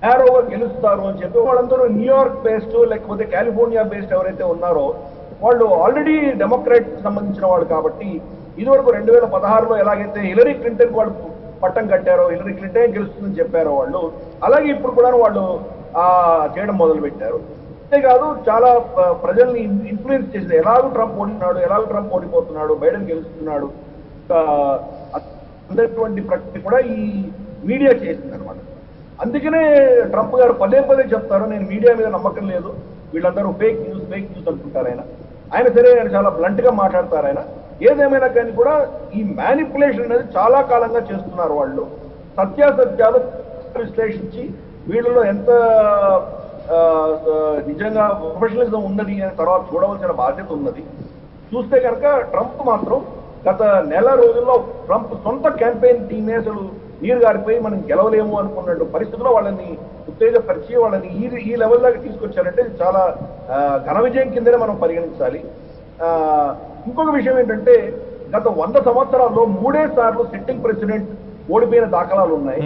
నేరోగా గెలుస్తారు అని చెప్పి వాళ్ళందరూ న్యూయార్క్ బేస్డ్ లేకపోతే కాలిఫోర్నియా బేస్డ్ ఎవరైతే ఉన్నారో వాళ్ళు ఆల్రెడీ డెమోక్రాట్ సంబంధించిన వాళ్ళు కాబట్టి ఇదివరకు 2016లో ఎలాగైతే హిలరీ క్లింటన్ వాళ్ళు పట్టం కట్టారో, హిలరీ క్లింటన్ గెలుస్తుందని చెప్పారో వాళ్ళు, అలాగే ఇప్పుడు కూడా వాళ్ళు చేయడం మొదలు పెట్టారు. అంతేకాదు చాలా ప్రజల్ని ఇన్ఫ్లుయెన్స్ చేసింది. ఎలాగూ ట్రంప్ ఓడినాడు, ఎలాగూ ట్రంప్ ఓడిపోతున్నాడు, బైడెన్ గెలుస్తున్నాడు అందటువంటి ప్రక్రియ కూడా ఈ మీడియా చేసింది అనమాట. అందుకనే ట్రంప్ గారు పదే చెప్తారు నేను మీడియా మీద నమ్మకం లేదు, వీళ్ళందరూ ఫేక్ న్యూస్ అనుకుంటారు. ఆయన సరే ఆయన చాలా బ్లంట్ గా మాట్లాడతారు. ఆయన ఏదేమైనా కానీ కూడా ఈ మ్యానిపులేషన్ అనేది చాలా కాలంగా చేస్తున్నారు వాళ్ళు. సత్యాసత్యాలు విశ్లేషించి వీళ్ళలో ఎంత నిజంగా ప్రొఫెషనలిజం ఉన్నది అని తర్వాత చూడవలసిన బాధ్యత ఉన్నది. చూస్తే కనుక ట్రంప్ మాత్రం గత నెల రోజుల్లో ట్రంప్ సొంత క్యాంపెయిన్ టీమే అసలు నీరు గారిపోయి మనం గెలవలేము అనుకున్నట్టు పరిస్థితుల్లో వాళ్ళని ఉత్తేజపరిచి వాళ్ళని ఈ లెవెల్ దాకా తీసుకొచ్చారంటే ఇది చాలా ఘన విజయం కిందనే మనం పరిగణించాలి. ఇంకొక విషయం ఏంటంటే గత 100 సంవత్సరాల్లో 3 సార్లు సిట్టింగ్ ప్రెసిడెంట్ ఓడిపోయిన దాఖలాలు ఉన్నాయి.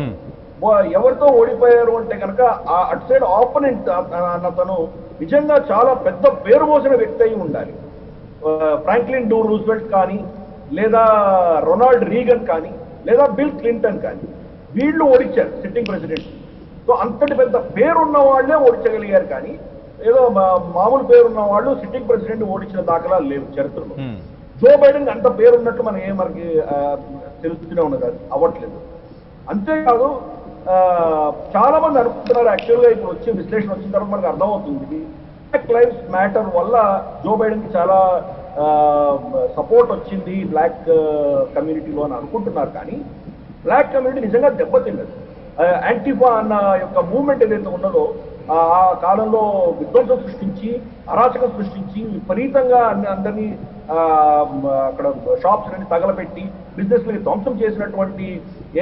ఎవరితో ఓడిపోయారు అంటే కనుక అటు సైడ్ ఆపోనెంట్ అతను నిజంగా చాలా పెద్ద పేరు మోసిన వ్యక్తి అయి ఉండాలి. ఫ్రాంక్లిన్ డూ రూజ్వెల్ట్ కానీ, లేదా రొనాల్డ్ రీగన్ కానీ, లేదా బిల్ క్లింటన్ కానీ, వీళ్ళు ఓడించారు సిట్టింగ్ ప్రెసిడెంట్. సో అంతటి పెద్ద పేరున్న వాళ్ళే ఓడించగలిగారు, కానీ ఏదో మామూలు పేరున్న వాళ్ళు సిట్టింగ్ ప్రెసిడెంట్ ఓడించిన దాఖలాలు లేవు చరిత్రలో. జో బైడెన్ అంత పేరున్నట్టు మనకి తెలుస్తూనే ఉన్నది, అది అవ్వట్లేదు. అంతేకాదు చాలా మంది అనుకుంటున్నారు, యాక్చువల్గా ఇప్పుడు వచ్చే విశ్లేషణ వచ్చిన తర్వాత మనకు అర్థమవుతుంది బ్లాక్ లైవ్స్ మ్యాటర్ వల్ల జో బైడెన్ కి చాలా సపోర్ట్ వచ్చింది బ్లాక్ కమ్యూనిటీలో అని అనుకుంటున్నారు. కానీ బ్లాక్ కమ్యూనిటీ నిజంగా దెబ్బతిన్నది. యాంటిఫా అన్న యొక్క మూవ్మెంట్ ఏదైతే ఉన్నదో ఆ కాలంలో విధ్వంసం సృష్టించి, అరాచకం సృష్టించి, విపరీతంగా అందరినీ అక్కడ షాప్స్ అన్ని తగలబెట్టి బిజినెస్లకి ధ్వంసం చేసినటువంటి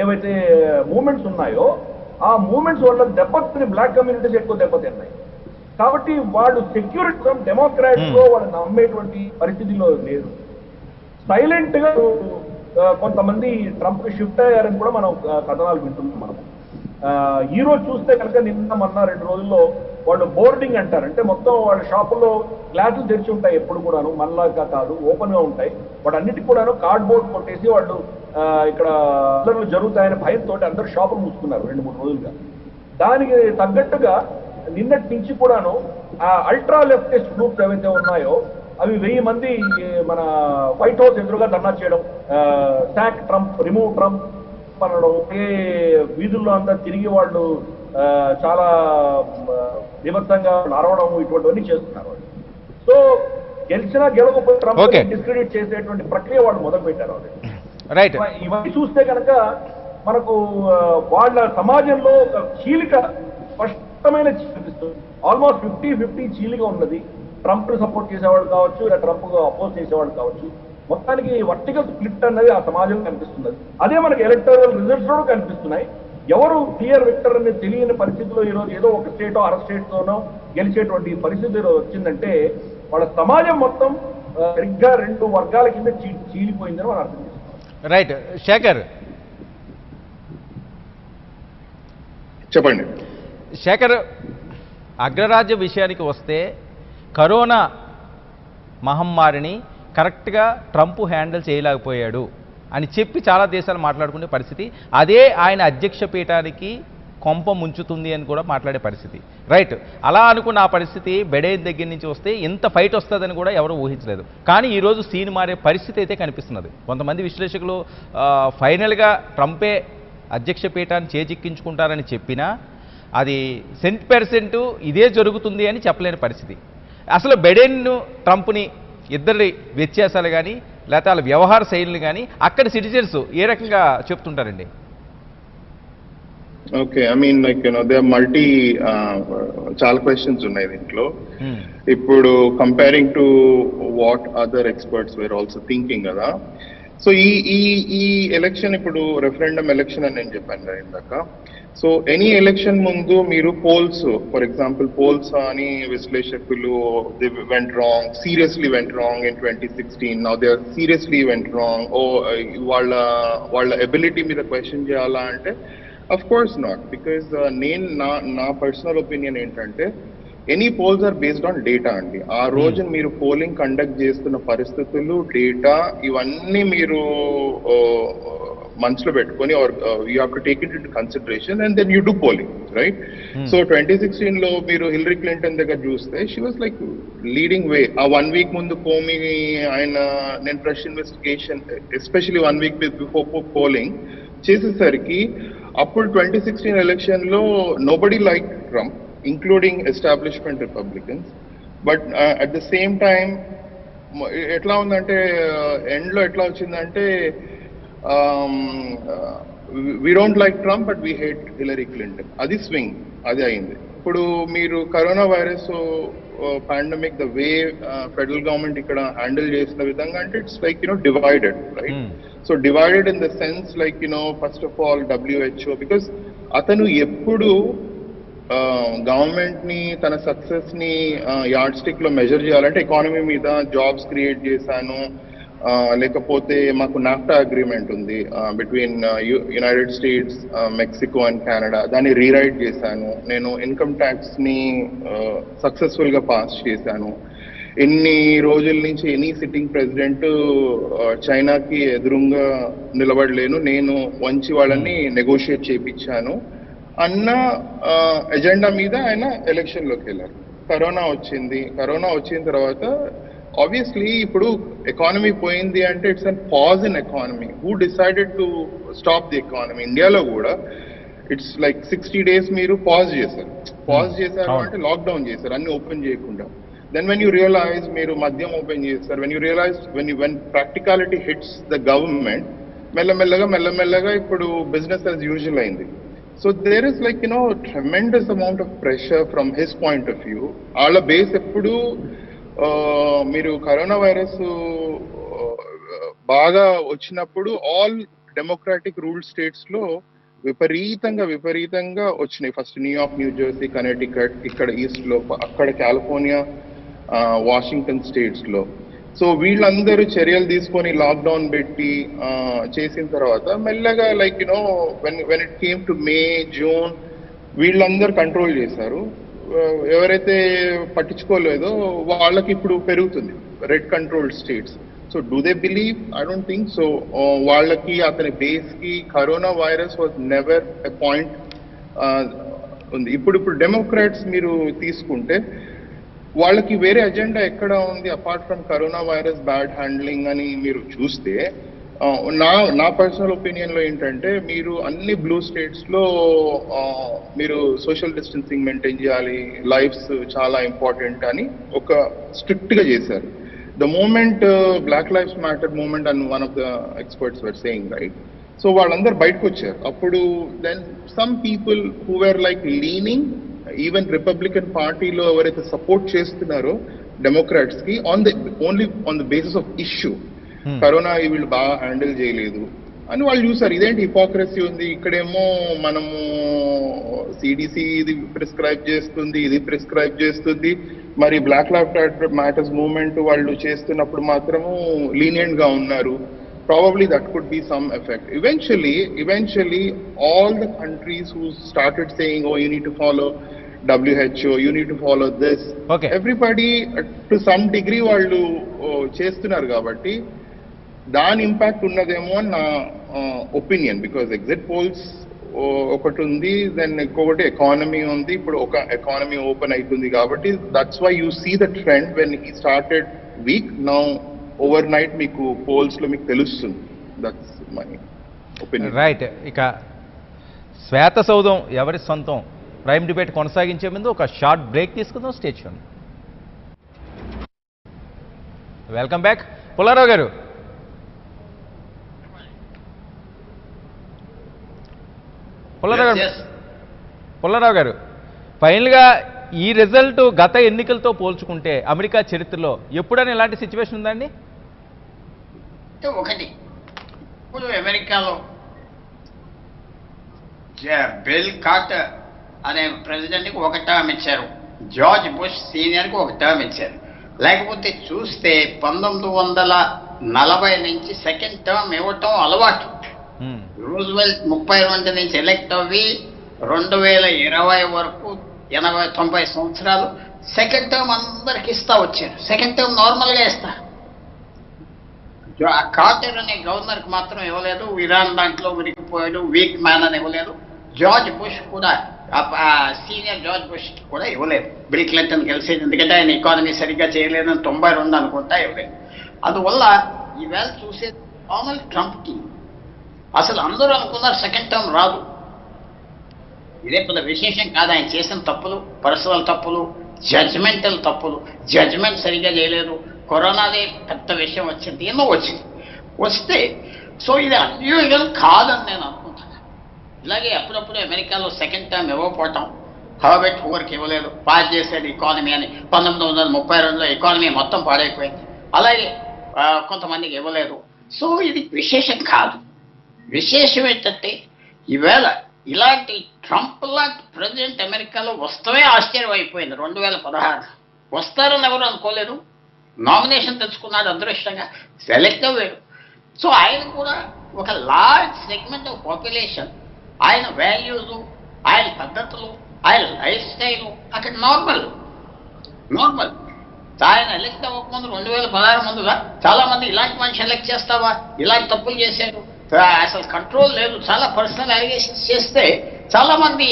ఏవైతే మూవ్మెంట్స్ ఉన్నాయో ఆ మూవ్మెంట్స్ వల్ల దెబ్బతిని బ్లాక్ కమ్యూనిటీస్ ఎక్కువ దెబ్బతిన్నాయి. కాబట్టి వాళ్ళు సెక్యూరిటీ డెమోక్రాట్స్ లో వాళ్ళు నమ్మేటువంటి పరిస్థితిలో లేరు. సైలెంట్ గా కొంతమంది ట్రంప్ కి షిఫ్ట్ అయ్యారని కూడా మనం కథనాలు వింటున్నాం. మనం ఈ రోజు చూస్తే కనుక నిన్న 2 రోజుల్లో వాళ్ళు బోర్డింగ్ అంటారు, అంటే మొత్తం వాళ్ళ షాపుల్లో గ్లాసులు తెరిచి ఉంటాయి ఎప్పుడు కూడాను, మనలాగా కాదు ఓపెన్ గా ఉంటాయి. వాటన్నిటికి కూడాను కార్డ్బోర్డ్ కొట్టేసి వాళ్ళు ఇక్కడ అల్లర్లు జరుగుతాయనే భయంతో అందరూ షాపులు మూసుకున్నారు 2-3 రోజులుగా. దానికి తగ్గట్టుగా నిన్నటి నుంచి కూడాను అల్ట్రా లెఫ్టిస్ట్ గ్రూప్స్ ఏవైతే ఉన్నాయో అవి 1000 మంది మన వైట్ హౌస్ ఎదురుగా ధర్నా చేయడం, సాక్ ట్రంప్, రిమూవ్ ట్రంప్ అనడం, వీధుల్లో అంతా తిరిగి వాళ్ళు చాలా విభత్సంగా అరవడం, ఇటువంటివన్నీ చేస్తున్నారు వాళ్ళు. సో గెలిచినా గెలవకపోతే ట్రంప్ డిస్క్రెడిట్ చేసేటువంటి ప్రక్రియ వాళ్ళు మొదలు పెట్టారు వాళ్ళు. రైట్. ఇవన్నీ చూస్తే కనుక మనకు వాళ్ళ సమాజంలో ఒక చీలిక స్పష్టమైన చీలిస్తుంది. ఆల్మోస్ట్ 50-50 చీలిక ఉన్నది. ట్రంప్ సపోర్ట్ చేసేవాడు కావచ్చు, లేదా ట్రంప్ అపోజ్ చేసేవాడు కావచ్చు. మొత్తానికి వర్టికల్ స్ప్లిట్ అన్నది ఆ సమాజంలో కనిపిస్తున్నది. అదే మనకి ఎలక్టోరల్ రిజల్ట్స్ కూడా కనిపిస్తున్నాయి. ఎవరు క్లియర్ విక్టర్ అనేది తెలియని పరిస్థితిలో ఈరోజు ఏదో ఒక స్టేటో అర స్టేట్తోనో గెలిచేటువంటి పరిస్థితి వచ్చిందంటే వాళ్ళ సమాజం మొత్తం సరిగ్గా 2 వర్గాల కింద చీలిపోయిందని మనం అర్థం చేస్తున్నాం. రైట్. శేఖర్ చెప్పండి. శేఖర్, అగ్రరాజ్య విషయానికి వస్తే కరోనా మహమ్మారిని కరెక్ట్గా ట్రంప్ హ్యాండిల్ చేయలేకపోయాడు అని చెప్పి చాలా దేశాలు మాట్లాడుకునే పరిస్థితి. అదే ఆయన అధ్యక్ష పీఠానికి కొంప ముంచుతుంది అని కూడా మాట్లాడే పరిస్థితి. రైట్. అలా అనుకున్న ఆ పరిస్థితి బైడెన్ దగ్గర నుంచి వస్తే ఇంత ఫైట్ వస్తుందని కూడా ఎవరు ఊహించలేదు. కానీ ఈరోజు సీన్ మారే పరిస్థితి అయితే కనిపిస్తున్నది. కొంతమంది విశ్లేషకులు ఫైనల్గా ట్రంపే అధ్యక్ష పీఠాన్ని చేజిక్కించుకుంటారని చెప్పినా అది 100% ఇదే జరుగుతుంది అని చెప్పలేని పరిస్థితి. అసలు బైడెన్ ట్రంప్ని ఇద్దరి వ్యత్యాసాలు కానీ లేకపోతే వాళ్ళ వ్యవహార శైలిని కానీ అక్కడ సిటిజన్స్ ఏ రకంగా చెప్తుంటారండి? Okay, I mean like they multi చాలా క్వశ్చన్స్ ఉన్నాయి దీంట్లో. ఇప్పుడు comparing to what other experts were also thinking కదా. సో ఈ ఎలక్షన్ ఇప్పుడు రెఫరెండమ్ ఎలక్షన్ అని నేను చెప్పాను కదా ఇందాక. సో ఎనీ ఎలక్షన్ ముందు మీరు పోల్స్, ఫర్ ఎగ్జాంపుల్ పోల్స్ అని విశ్లేషకులు they went wrong, seriously went wrong in 2016, now they seriously went wrong. వాళ్ళ ఎబిలిటీ మీద క్వశ్చన్ చేయాలా అంటే అఫ్ కోర్స్ నాట్, బికాజ్ నేను నా పర్సనల్ ఒపీనియన్ ఏంటంటే any polls are based on data అండి. ఆ రోజు మీరు పోలింగ్ కండక్ట్ చేస్తున్న పరిస్థితులు, డేటా, ఇవన్నీ మీరు మనసులో పెట్టుకొని are you have to take it into consideration and then you do polling, right? So 2016 మీరు హిల్లరీ క్లింటన్ దగ్గర చూస్తే she was like leading way. ఆ 1 వీక్ ముందు కోమి ఆయన నేను fresh investigation especially 1 week before polling చేసేసరికి అప్పుడు 2016 ఎలక్షన్లో nobody like Trump, including establishment Republicans, but at the same time ఎట్లా ఉందంటే ఎండ్లో ఎట్లా వచ్చిందంటే we don't like Trump but we hate Hillary Clinton. అది స్వింగ్, అది అయింది. ఇప్పుడు మీరు coronavirus pandemic the way federal government ఇక్కడ హ్యాండిల్ చేసిన విధంగా అంటే it's like divided, right? So divided in the sense like first of all WHO, because అతను ఎప్పుడు గవర్నమెంట్ ని తన సక్సెస్ ని యార్డ్ స్టిక్ లో మెజర్ చేయాలంటే ఎకానమీ మీద, జాబ్స్ క్రియేట్ చేశాను, లేకపోతే మాకు నాఫ్టా అగ్రిమెంట్ ఉంది between United states, Mexico and Canada, దాన్ని రీరైట్ చేశాను, నేను ఇన్కమ్ ట్యాక్స్ ని సక్సెస్ఫుల్ గా పాస్ చేశాను, ఇన్ని రోజుల నుంచి ఎనీ సిట్టింగ్ ప్రెసిడెంట్ చైనాకి ఎదురుగా నిలబడలేను, నేను వంచి వాళ్ళని నెగోషియేట్ చేయించాను అన్న ఎజెండా మీద ఆయన ఎలక్షన్లోకి వెళ్ళారు. కరోనా వచ్చిన తర్వాత ఆబ్వియస్లీ ఇప్పుడు ఎకానమీ పోయింది అంటే it's an pause in economy. Who decided to stop the economy? ఇండియాలో కూడా ఇట్స్ లైక్ 60 days మీరు పాజ్ చేశారు అంటే లాక్డౌన్ చేశారు, అన్ని ఓపెన్ చేయకుండా. దెన్ వెన్ యూ రియలైజ్ మీరు మద్యం ఓపెన్ చేస్తారు, when you realise when practicality hits the government, మెల్లమెల్లగా ఇప్పుడు బిజినెస్ యాజ్ యూజువల్ అయింది. So there is like tremendous amount of pressure from his point of view. వాళ్ళ బేస్ ఎప్పుడు మీరు కరోనా వైరస్ బాగా వచ్చినప్పుడు ఆల్ డెమోక్రాటిక్ రూల్ స్టేట్స్ లో విపరీతంగా వచ్చినాయి. First New York, new Jersey, Connecticut, ఇక్కడ ఈస్ట్ లో, అక్కడ కాలిఫోర్నియా, వాషింగ్టన్ స్టేట్స్ లో. సో వీళ్ళందరూ చర్యలు తీసుకొని లాక్డౌన్ పెట్టి చేసిన తర్వాత మెల్లగా like when it came to May, June వీళ్ళందరూ కంట్రోల్ చేశారు. ఎవరైతే పట్టించుకోలేదో వాళ్ళకి ఇప్పుడు పెరుగుతుంది, red control states. So do they believe? I don't think so. వాళ్ళకి అతని బేస్ కి corona virus was never a point ఉంది. ఇప్పుడు డెమోక్రాట్స్ మీరు తీసుకుంటే వాళ్ళకి వేరే అజెండా ఎక్కడ ఉంది apart from corona virus bad handling అని మీరు చూస్తే, నా పర్సనల్ ఒపీనియన్ లో ఏంటంటే మీరు అన్ని బ్లూ స్టేట్స్ లో మీరు సోషల్ డిస్టెన్సింగ్ మెయింటైన్ చేయాలి, లైఫ్స్ చాలా ఇంపార్టెంట్ అని ఒక స్ట్రిక్ట్ గా చేశారు. The moment Black Lives Matter moment అని one of the experts were saying, right? So వాళ్ళందరూ బయటకు వచ్చారు. అప్పుడు then some people who were like leaning, even Republican పార్టీలో ఎవరైతే సపోర్ట్ చేస్తున్నారో డెమోక్రాట్స్ కి only on the basis of issue, corona వీళ్ళు బాగా హ్యాండిల్ చేయలేదు అని వాళ్ళు చూసారు. ఇదేంటి హిపోక్రసీ ఉంది, ఇక్కడేమో మనము CDC ఇది ప్రిస్క్రైబ్ చేస్తుంది, మరి బ్లాక్ లైఫ్ మ్యాటర్స్ మూవ్మెంట్ వాళ్ళు చేస్తున్నప్పుడు మాత్రము లీనియంట్ గా ఉన్నారు. Probably that could be some effect. Eventually, all the countries who started saying, oh, you need to follow WHO, you need to follow this. Okay. Everybody, to some degree, వాళ్ళు చేస్తున్నారు కాబట్టి దాని impact ఉన్నదేమో అని నా opinion. Because exit polls ఒకటి ఉంది, then ఇంకొకటి ఎకానమీ ఉంది. ఇప్పుడు ఒక ఎకానమీ ఓపెన్ అవుతుంది కాబట్టి that's why you see the trend when he started week. Now overnight మీకు పోల్స్ లో మీకు తెలుస్తుంది. That's my opinion. రైట్. ఇక శ్వేత సౌధం ఎవరి సొంతం ప్రైమ్ డిబేట్ కొనసాగించే ముందు ఒక షార్ట్ బ్రేక్ తీసుకుందాం. Stay tune. Welcome back. Pullarao గారు, పుల్లారావు గారు ఫైనల్గా ఈ రిజల్ట్ గత ఎన్నికలతో పోల్చుకుంటే అమెరికా చరిత్రలో ఎప్పుడైనా ఇలాంటి సిచ్యువేషన్ ఉందండి? ఒకటి, ఇప్పుడు అమెరికాలో బిల్ కార్టర్ అనే ప్రెసిడెంట్కి ఒక టర్మ్ ఇచ్చారు, జార్జ్ బుష్ సీనియర్కి ఒక టర్మ్ ఇచ్చారు. లేకపోతే చూస్తే 1940 నుంచి సెకండ్ టర్మ్ ఇవ్వటం అలవాటు. రూజ్వెల్ట్ 32 నుంచి ఎలెక్ట్ అవ్వి 2020 వరకు 80-90 సంవత్సరాలు సెకండ్ టర్మ్ అందరికి ఇస్తా వచ్చారు. సెకండ్ టర్మ్ నార్మల్గా ఇస్తారు. కార్టర్ అనే గవర్నర్కి మాత్రం ఇవ్వలేదు. ఇరాన్ దాంట్లో ఉరికిపోయాడు, వీక్ మ్యాన్ అని ఇవ్వలేదు. జార్జ్ బుష్ కూడా, సీనియర్ జార్జ్ బుష్ కూడా ఇవ్వలేదు. బిల్ క్లింటన్ కలిసేది, ఎందుకంటే ఆయన ఎకానమీ సరిగ్గా చేయలేదని 92 అనుకుంటా ఇవ్వలేదు. అందువల్ల ఈవేళ చూసే డొనాల్డ్ ట్రంప్కి అసలు అందరూ అనుకున్నారు సెకండ్ టర్మ్ రాదు. ఇదే పెద్ద విశేషం కాదు. ఆయన చేసిన తప్పులు, పర్సనల్ తప్పులు, జడ్జ్మెంటల్ తప్పులు, జడ్జ్మెంట్ సరిగ్గా చేయలేదు. కరోనాదే పెద్ద విషయం వచ్చింది, ఎన్నో వచ్చింది వస్తే. సో ఇది అన్యూజువల్ కాదని నేను అనుకుంటున్నాను. ఇలాగే అప్పుడప్పుడు అమెరికాలో సెకండ్ టైం ఇవ్వకపోవటం, హర్బర్ట్ హూవర్కి ఇవ్వలేదు, పాస్ చేసేది ఎకానమీ అని 1932లో ఎకానమీ మొత్తం పాడైపోయింది. అలాగే కొంతమందికి ఇవ్వలేదు. సో ఇది విశేషం కాదు. విశేషం ఏంటంటే ఈవేళ ఇలాంటి ట్రంప్ లాంటి ప్రెసిడెంట్ అమెరికాలో వస్తమే ఆశ్చర్యం అయిపోయింది. 2016 వస్తారని ఎవరు అనుకోలేదు. నామినేషన్ తెచ్చుకున్నాడు అదృష్టంగా, సెలెక్ట్ అవ్వాడు. సో ఆయన కూడా ఒక లార్జ్ సెగ్మెంట్ ఆఫ్ పాపులేషన్, ఆయన వాల్యూస్, ఆయన పద్ధతులు, ఆయన లైఫ్ స్టైల్ అక్కడ నార్మల్. ఆయన ఎలక్ట్ అవ్వకముందు 2016 ముందుగా చాలా మంది ఇలాంటి మనిషి ఎలక్ట్ చేస్తావా, ఇలాంటి తప్పులు చేశారు, అసలు కంట్రోల్ లేదు, చాలా పర్సనల్ అలిగేషన్స్ చేస్తే చాలా మంది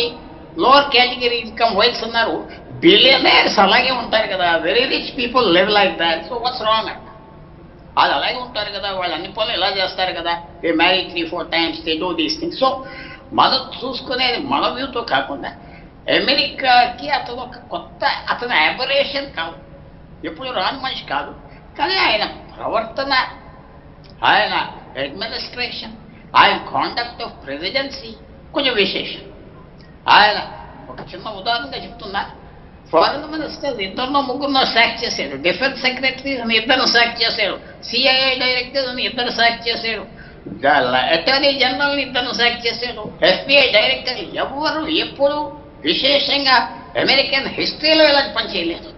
లోవర్ కేటగిరీ ఇన్కమ్ వైల్స్ ఉన్నారు, బిలియనర్స్ అలాగే ఉంటారు కదా, very rich people live like that. So what's wrong అంట, వాళ్ళు అలాగే ఉంటారు కదా, వాళ్ళు అన్ని పనులు ఇలా చేస్తారు కదా, they marry 3-4 times, they do these things. So మనం చూసుకునేది మన వ్యూతో కాకుండా అమెరికాకి అతను ఒక కొత్త, అతని అబరేషన్ కాదు, ఎప్పుడు రాని మనిషి కాదు, కానీ ఆయన ప్రవర్తన, ఆయన అడ్మినిస్ట్రేషన్, ఆయన కాండక్ట్ ఆఫ్ ప్రెసిడెన్సీ కొంచెం విశేషం. ఆయన ఒక చిన్న ఉదాహరణగా చెప్తున్నా, ఫారెన్ మినిస్టర్స్ 2-3 సాక్ చేశాడు, డిఫెన్స్ సెక్రటరీస్ 2 సాక్ చేశాడు, సిఐఏ డైరెక్టర్స్ 2 సాక్ చేశాడు, అటార్నీ జనరల్ 2 సాక్ చేశాడు, FBI డైరెక్టర్. ఎవరు ఎప్పుడు విశేషంగా అమెరికన్ హిస్టరీలో ఇలాంటి పని చేయలేదు.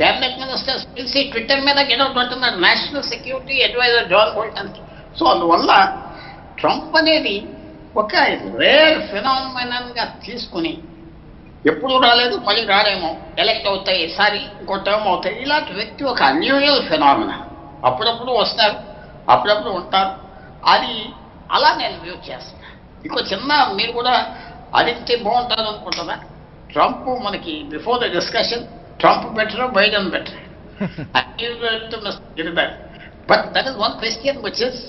క్యాబినెట్ మినిస్టర్స్ పిలిచి ట్విట్టర్ మీద గెటౌట్ అంటున్నాడు నేషనల్ సెక్యూరిటీ అడ్వైజర్ జాన్ బోల్టన్కి. సో అందువల్ల ట్రంప్ అనేది ఒక రేర్ ఫినామినన్గా తీసుకుని, ఎప్పుడు రాలేదు మళ్ళీ రాడేమో, ఎలక్ట్ అవుతాయి, ఈసారి ఇంకో టర్మ్ అవుతాయి, ఇలాంటి వ్యక్తి ఒక అన్యూజువల్ ఫినామినా. అప్పుడప్పుడు వస్తారు, అప్పుడప్పుడు ఉంటారు, అది అలా నేను వ్యూ చేస్తాను. ఇంకో చిన్న, మీరు కూడా అడిగితే బాగుంటుంది అనుకుంటున్నా, ట్రంప్ మనకి before the discussion Trump better, Biden better, but that is one question which is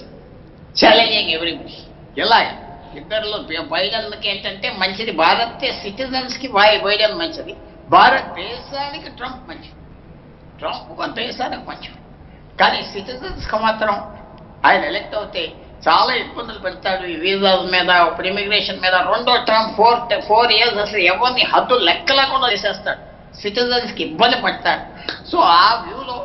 challenging everybody. ఎలా ఇద్దరిలో బైడెన్కి ఏంటంటే మంచిది, భారతీయ సిటిజన్స్కి బైడెన్ మంచిది, భారతదేశానికి ట్రంప్ మంచిది, ట్రంప్ ఒక దేశానికి మంచిది, కానీ సిటిజన్స్కి మాత్రం ఆయన ఎలక్ట్ అవుతే చాలా ఇబ్బందులు పెడతాడు ఈ వీసాల మీద, ఇప్పుడు ఇమిగ్రేషన్ మీద. రెండో టర్మ్ 4 years అసలు ఎవరిని హద్దు లెక్కలేకుండా చేసేస్తాడు, సిటిజన్స్కి ఇబ్బంది పడతాడు. సో ఆ వ్యూలో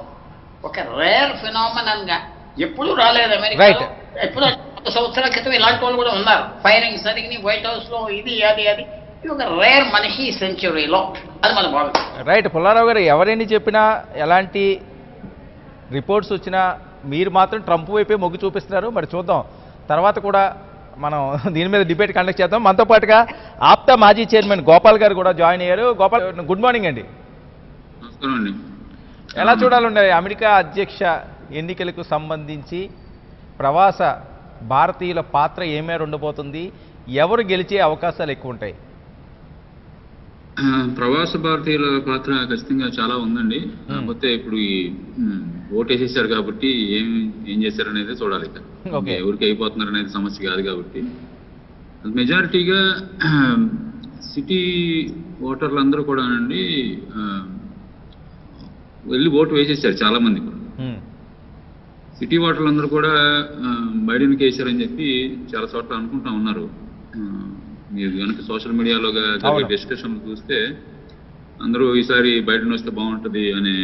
ఒక రేర్ ఫినామినన్గా ఎప్పుడు రాలేదు అమెరికాలో. ఎప్పుడో 100 సంవత్సరాల క్రితం ఇలాంటి వాళ్ళు కూడా ఉన్నారు, ఫైరింగ్స్ జరిగినాయి వైట్ హౌస్లో, ఇది అది అది. ఇది ఒక రేర్ మనిషి ఈ సెంచురీలో, అది మన భావిస్తాం. రైట్. పుల్లారావు గారు, ఎవరైనా చెప్పినా, ఎలాంటి రిపోర్ట్స్ వచ్చినా మీరు మాత్రం ట్రంప్ వైపే మొగ్గు చూపిస్తున్నారు. మరి చూద్దాం, తర్వాత కూడా మనం దీని మీద డిబేట్ కండక్ట్ చేద్దాం. మనతో పాటుగా ఆప్తా మాజీ చైర్మన్ గోపాల్ గారు కూడా జాయిన్ అయ్యారు. గోపాల్, గుడ్ మార్నింగ్ అండి. నమస్కారం అండి. ఎలా చూడాలండి అమెరికా అధ్యక్ష ఎన్నికలకు సంబంధించి ప్రవాస భారతీయుల పాత్ర ఏమేర ఉండబోతుంది, ఎవరు గెలిచే అవకాశాలు ఎక్కువ ఉంటాయి? ప్రవాస భారతీయుల పాత్ర ఖచ్చితంగా చాలా ఉందండి. కాకపోతే ఇప్పుడు ఈ ఓటు వేసేసారు కాబట్టి ఏం చేశారు అనేది చూడాలి. ఎవరికి అయిపోతున్నారు అనేది సమస్య కాదు కాబట్టి, మెజారిటీగా సిటీ ఓటర్లు అందరూ కూడా అండి వెళ్ళి ఓటు వేసేసారు చాలా మంది కూడా. సిటీ ఓటర్లు అందరూ కూడా బైడెన్కి వేసారని చెప్పి చాలా చోట్ల అనుకుంటా ఉన్నారు. మీరు కనుక సోషల్ మీడియాలో జరిగే డిస్కషన్ చూస్తే అందరూ ఈసారి బైడెన్ వస్తే బాగుంటుంది అనే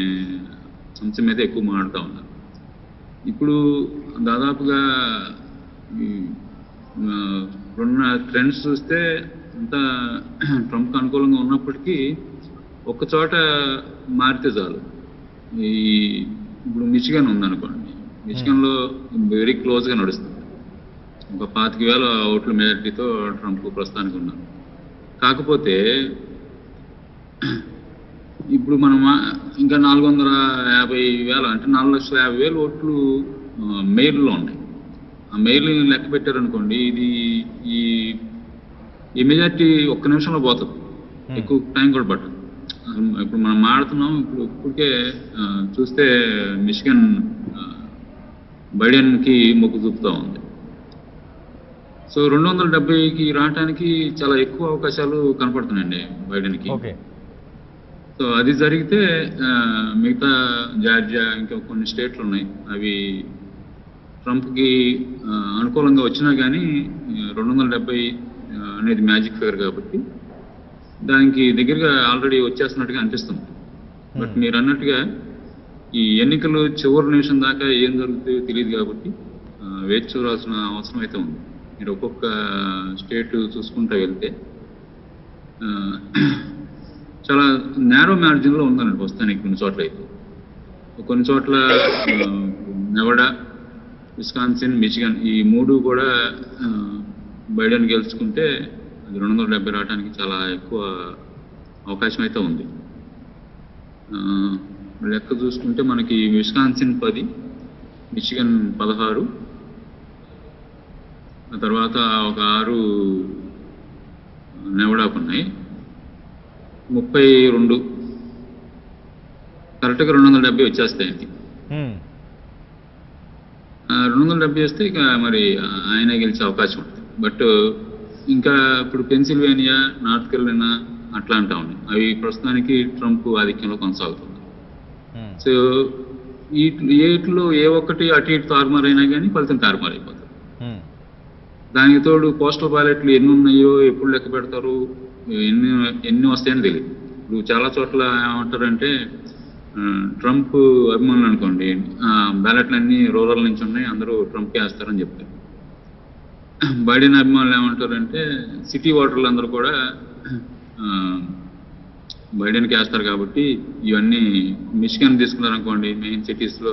అంశం మీద ఎక్కువ మాట్లాడుతూ ఉన్నారు. ఇప్పుడు దాదాపుగా ఇప్పుడున్న ట్రెండ్స్ చూస్తే అంతా ట్రంప్కి అనుకూలంగా ఉన్నప్పటికీ ఒక్క చోట మారితే చాలు. ఇప్పుడు మిచిగన్ ఉందనుకోండి, మిచిగన్లో వెరీ క్లోజ్గా నడుస్తుంది. ఒక 25,000 ఓట్ల మెజారిటీతో ట్రంప్ ప్రస్తుతానికి ఉన్నారు. కాకపోతే ఇప్పుడు మనం ఇంకా 450,000 అంటే 4,50,000 ఓట్లు మెయిల్లో ఉన్నాయి. ఆ మెయిల్ని లెక్క పెట్టారనుకోండి, ఇది ఈ మెజారిటీ ఒక్క నిమిషంలో పోతుంది, ఎక్కువ టైం కూడా పట్టదు. ఇప్పుడు మనం మాడుతున్నాం, ఇప్పటికే చూస్తే మిచిగన్ బైడెన్కి మొగ్గు చూపుతూ ఉంది. సో 270కి రావడానికి చాలా ఎక్కువ అవకాశాలు కనపడుతున్నాయండి బైడెన్కి. సో అది జరిగితే మిగతా జార్జియా ఇంకా కొన్ని స్టేట్లు ఉన్నాయి, అవి ట్రంప్కి అనుకూలంగా వచ్చినా కానీ 270 అనేది మ్యాజిక్ ఫిగర్ కాబట్టి దానికి దగ్గరగా ఆల్రెడీ వచ్చేస్తున్నట్టుగా అనిపిస్తుంది. బట్ మీరు అన్నట్టుగా ఈ ఎన్నికలు చివరి నిమిషం దాకా ఏం జరుగుతుందో తెలియదు కాబట్టి వేచి చూడాల్సిన అవసరం అయితే ఉంది. మీరు ఒక్కొక్క స్టేట్ చూసుకుంటూ వెళ్తే చాలా నేరో మార్జిన్లో ఉందండి ప్రస్తుతానికి. కొన్ని చోట్ల అయితే, కొన్ని చోట్ల నెవడా, విస్కాన్సిన్, మిచిగన్ ఈ 3 కూడా బైడెన్ గెలుచుకుంటే అది 270 రావడానికి చాలా ఎక్కువ అవకాశం అయితే ఉంది. లెక్క చూసుకుంటే మనకి విస్కాన్సిన్ 10, మిచిగన్ 16, ఆ తర్వాత ఒక 6 నెవడాకు ఉన్నాయి, 32 కరెక్ట్గా 270 వచ్చేస్తాయండి. 270 వస్తే ఇక మరి ఆయన గెలిచే అవకాశం ఉంటుంది. బట్ ఇంకా ఇప్పుడు పెన్సిల్వేనియా, నార్త్ కెరోలినా, అట్లాంటా ఉన్నాయి. అవి ప్రస్తుతానికి ట్రంప్ ఆధిక్యంలో కొనసాగుతుంది. సో వీటిలో ఏ ఒక్కటి అటు ఇటు తారుమారు అయినా కానీ ఫలితం తారుమారు అయిపోతుంది. దానికి తోడు పోస్టల్ బ్యాలెట్లు ఎన్ని ఉన్నాయో, ఎప్పుడు లెక్క పెడతారు, ఎన్ని వస్తాయని తెలియదు. ఇప్పుడు చాలా చోట్ల ఏమంటారంటే ట్రంప్ అభిమానులు అనుకోండి, బ్యాలెట్లన్నీ రూరల్ నుంచి ఉన్నాయి, అందరూ ట్రంప్కి వేస్తారని చెప్తారు. బైడెన్ అభిమానులు ఏమంటారంటే సిటీ ఓటర్లు అందరూ కూడా బైడెన్కి వేస్తారు కాబట్టి ఇవన్నీ మిచిగన్ తీసుకున్నారనుకోండి, మెయిన్ సిటీస్లో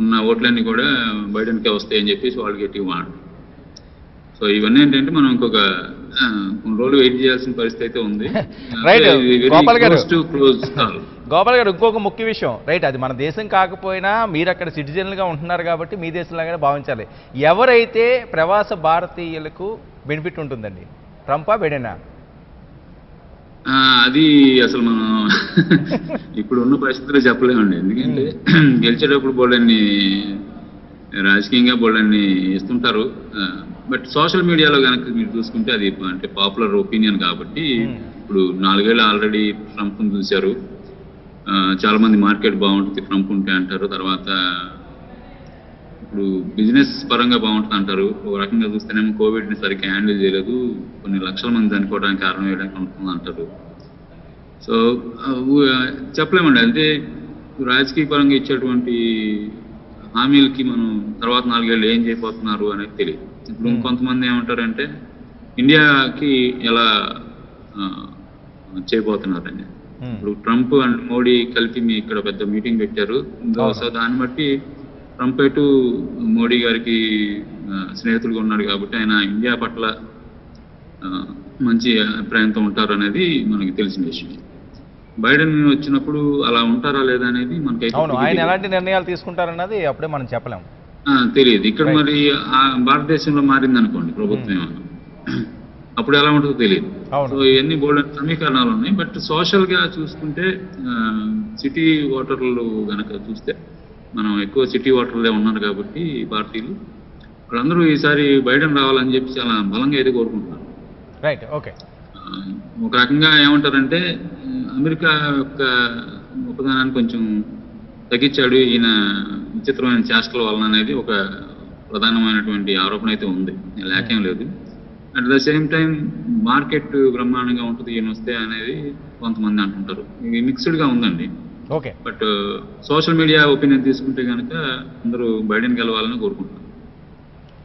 ఉన్న ఓట్లన్నీ కూడా బైడెన్కే వస్తాయని చెప్పేసి వాళ్ళు గట్టిగా మాట్లాడు. సో ఇవన్నీ ఏంటంటే మనం ఇంకొక కొన్ని రోజులు వెయిట్ చేయాల్సిన పరిస్థితి అయితే ఉంది. గోపాల్ గారు, ఇంకొక ముఖ్య విషయం, రైట్, అది మన దేశం కాకపోయినా మీరు అక్కడ సిటిజన్లుగా ఉంటున్నారు కాబట్టి మీ దేశంలాగానే భావించాలి. ఎవరైతే ప్రవాస భారతీయులకు బెనిఫిట్ ఉంటుందండి, ట్రంపా బైడెనా? అది అసలు మనం ఇప్పుడు ఉన్న పరిస్థితుల్లో చెప్పలేమండి. ఎందుకంటే గెలిచేటప్పుడు బోళ్ళని రాజకీయంగా బోళ్ళని ఇస్తుంటారు. బట్ సోషల్ మీడియాలో కనుక మీరు చూసుకుంటే అది అంటే పాపులర్ ఒపీనియన్ కాబట్టి ఇప్పుడు 4 ఏళ్ళు ఆల్రెడీ ట్రంప్ను చూశారు. చాలా మంది మార్కెట్ బాగుంటుంది ట్రంప్ ఉంటే అంటారు. తర్వాత ఇప్పుడు బిజినెస్ పరంగా బాగుంటుంది అంటారు. ఒక రకంగా చూస్తేనేమో కోవిడ్ని సరిగ్గా హ్యాండిల్ చేయలేదు, కొన్ని లక్షల మంది చనిపోవడానికి కారణం వేయడానికి ఉంటుంది అంటారు. సో చెప్పలేమండి. అంటే రాజకీయ పరంగా ఇచ్చేటువంటి హామీలకి మనం తర్వాత 4 ఏళ్ళు ఏం చేయబోతున్నారు అనేది తెలియదు. ఇప్పుడు కొంతమంది ఏమంటారంటే ఇండియాకి ఎలా చేయబోతున్నారని. ఇప్పుడు ట్రంప్ అండ్ మోడీ కలిపి మీ ఇక్కడ పెద్ద మీటింగ్ పెట్టారు. సో దాన్ని బట్టి ట్రంప్ ఎటు మోడీ గారికి స్నేహితులుగా ఉన్నాడు కాబట్టి ఆయన ఇండియా పట్ల మంచి అభిప్రాయంతో ఉంటారు అనేది మనకి తెలిసిన విషయం. బైడెన్ వచ్చినప్పుడు అలా ఉంటారా లేదా అనేది మనకైతే ఆయన ఎలాంటి నిర్ణయాలు తీసుకుంటారన్నది అప్పుడే మనం చెప్పలేము, తెలియదు. ఇక్కడ మరి భారతదేశంలో మారింది అనుకోండి ప్రభుత్వం ఏమన్నా, అప్పుడు ఎలా ఉంటుందో తెలియదు. సో ఇవన్నీ బోల్డ్ సమీకరణాలు ఉన్నాయి. బట్ సోషల్గా చూసుకుంటే సిటీ ఓటర్లు కనుక చూస్తే మనం ఎక్కువ సిటీ ఓటర్లే ఉన్నారు కాబట్టి భారతీయులు వాళ్ళందరూ ఈసారి బైడెన్ రావాలని చెప్పి చాలా బలంగా అయితే కోరుకుంటున్నారు. Right, okay. ఒక రకంగా ఏమంటారంటే అమెరికా యొక్క ఉపదానాన్ని కొంచెం తగ్గించాడు ఈయన విచిత్రమైన చేష్టల వలన అనేది ఒక ప్రధానమైనటువంటి ఆరోపణ అయితే ఉంది, లేకేం లేదు. At the same time market బ్రహ్మాండంగా ఉంటుంది ఈయన వస్తే అనేది కొంతమంది అంటుంటారు. ఇది మిక్స్డ్గా ఉందండి. Okay. But social media opinion తీసుకుంటే కనుక అందరూ బైడెన్ గెలవాలని కోరుకుంటున్నారు.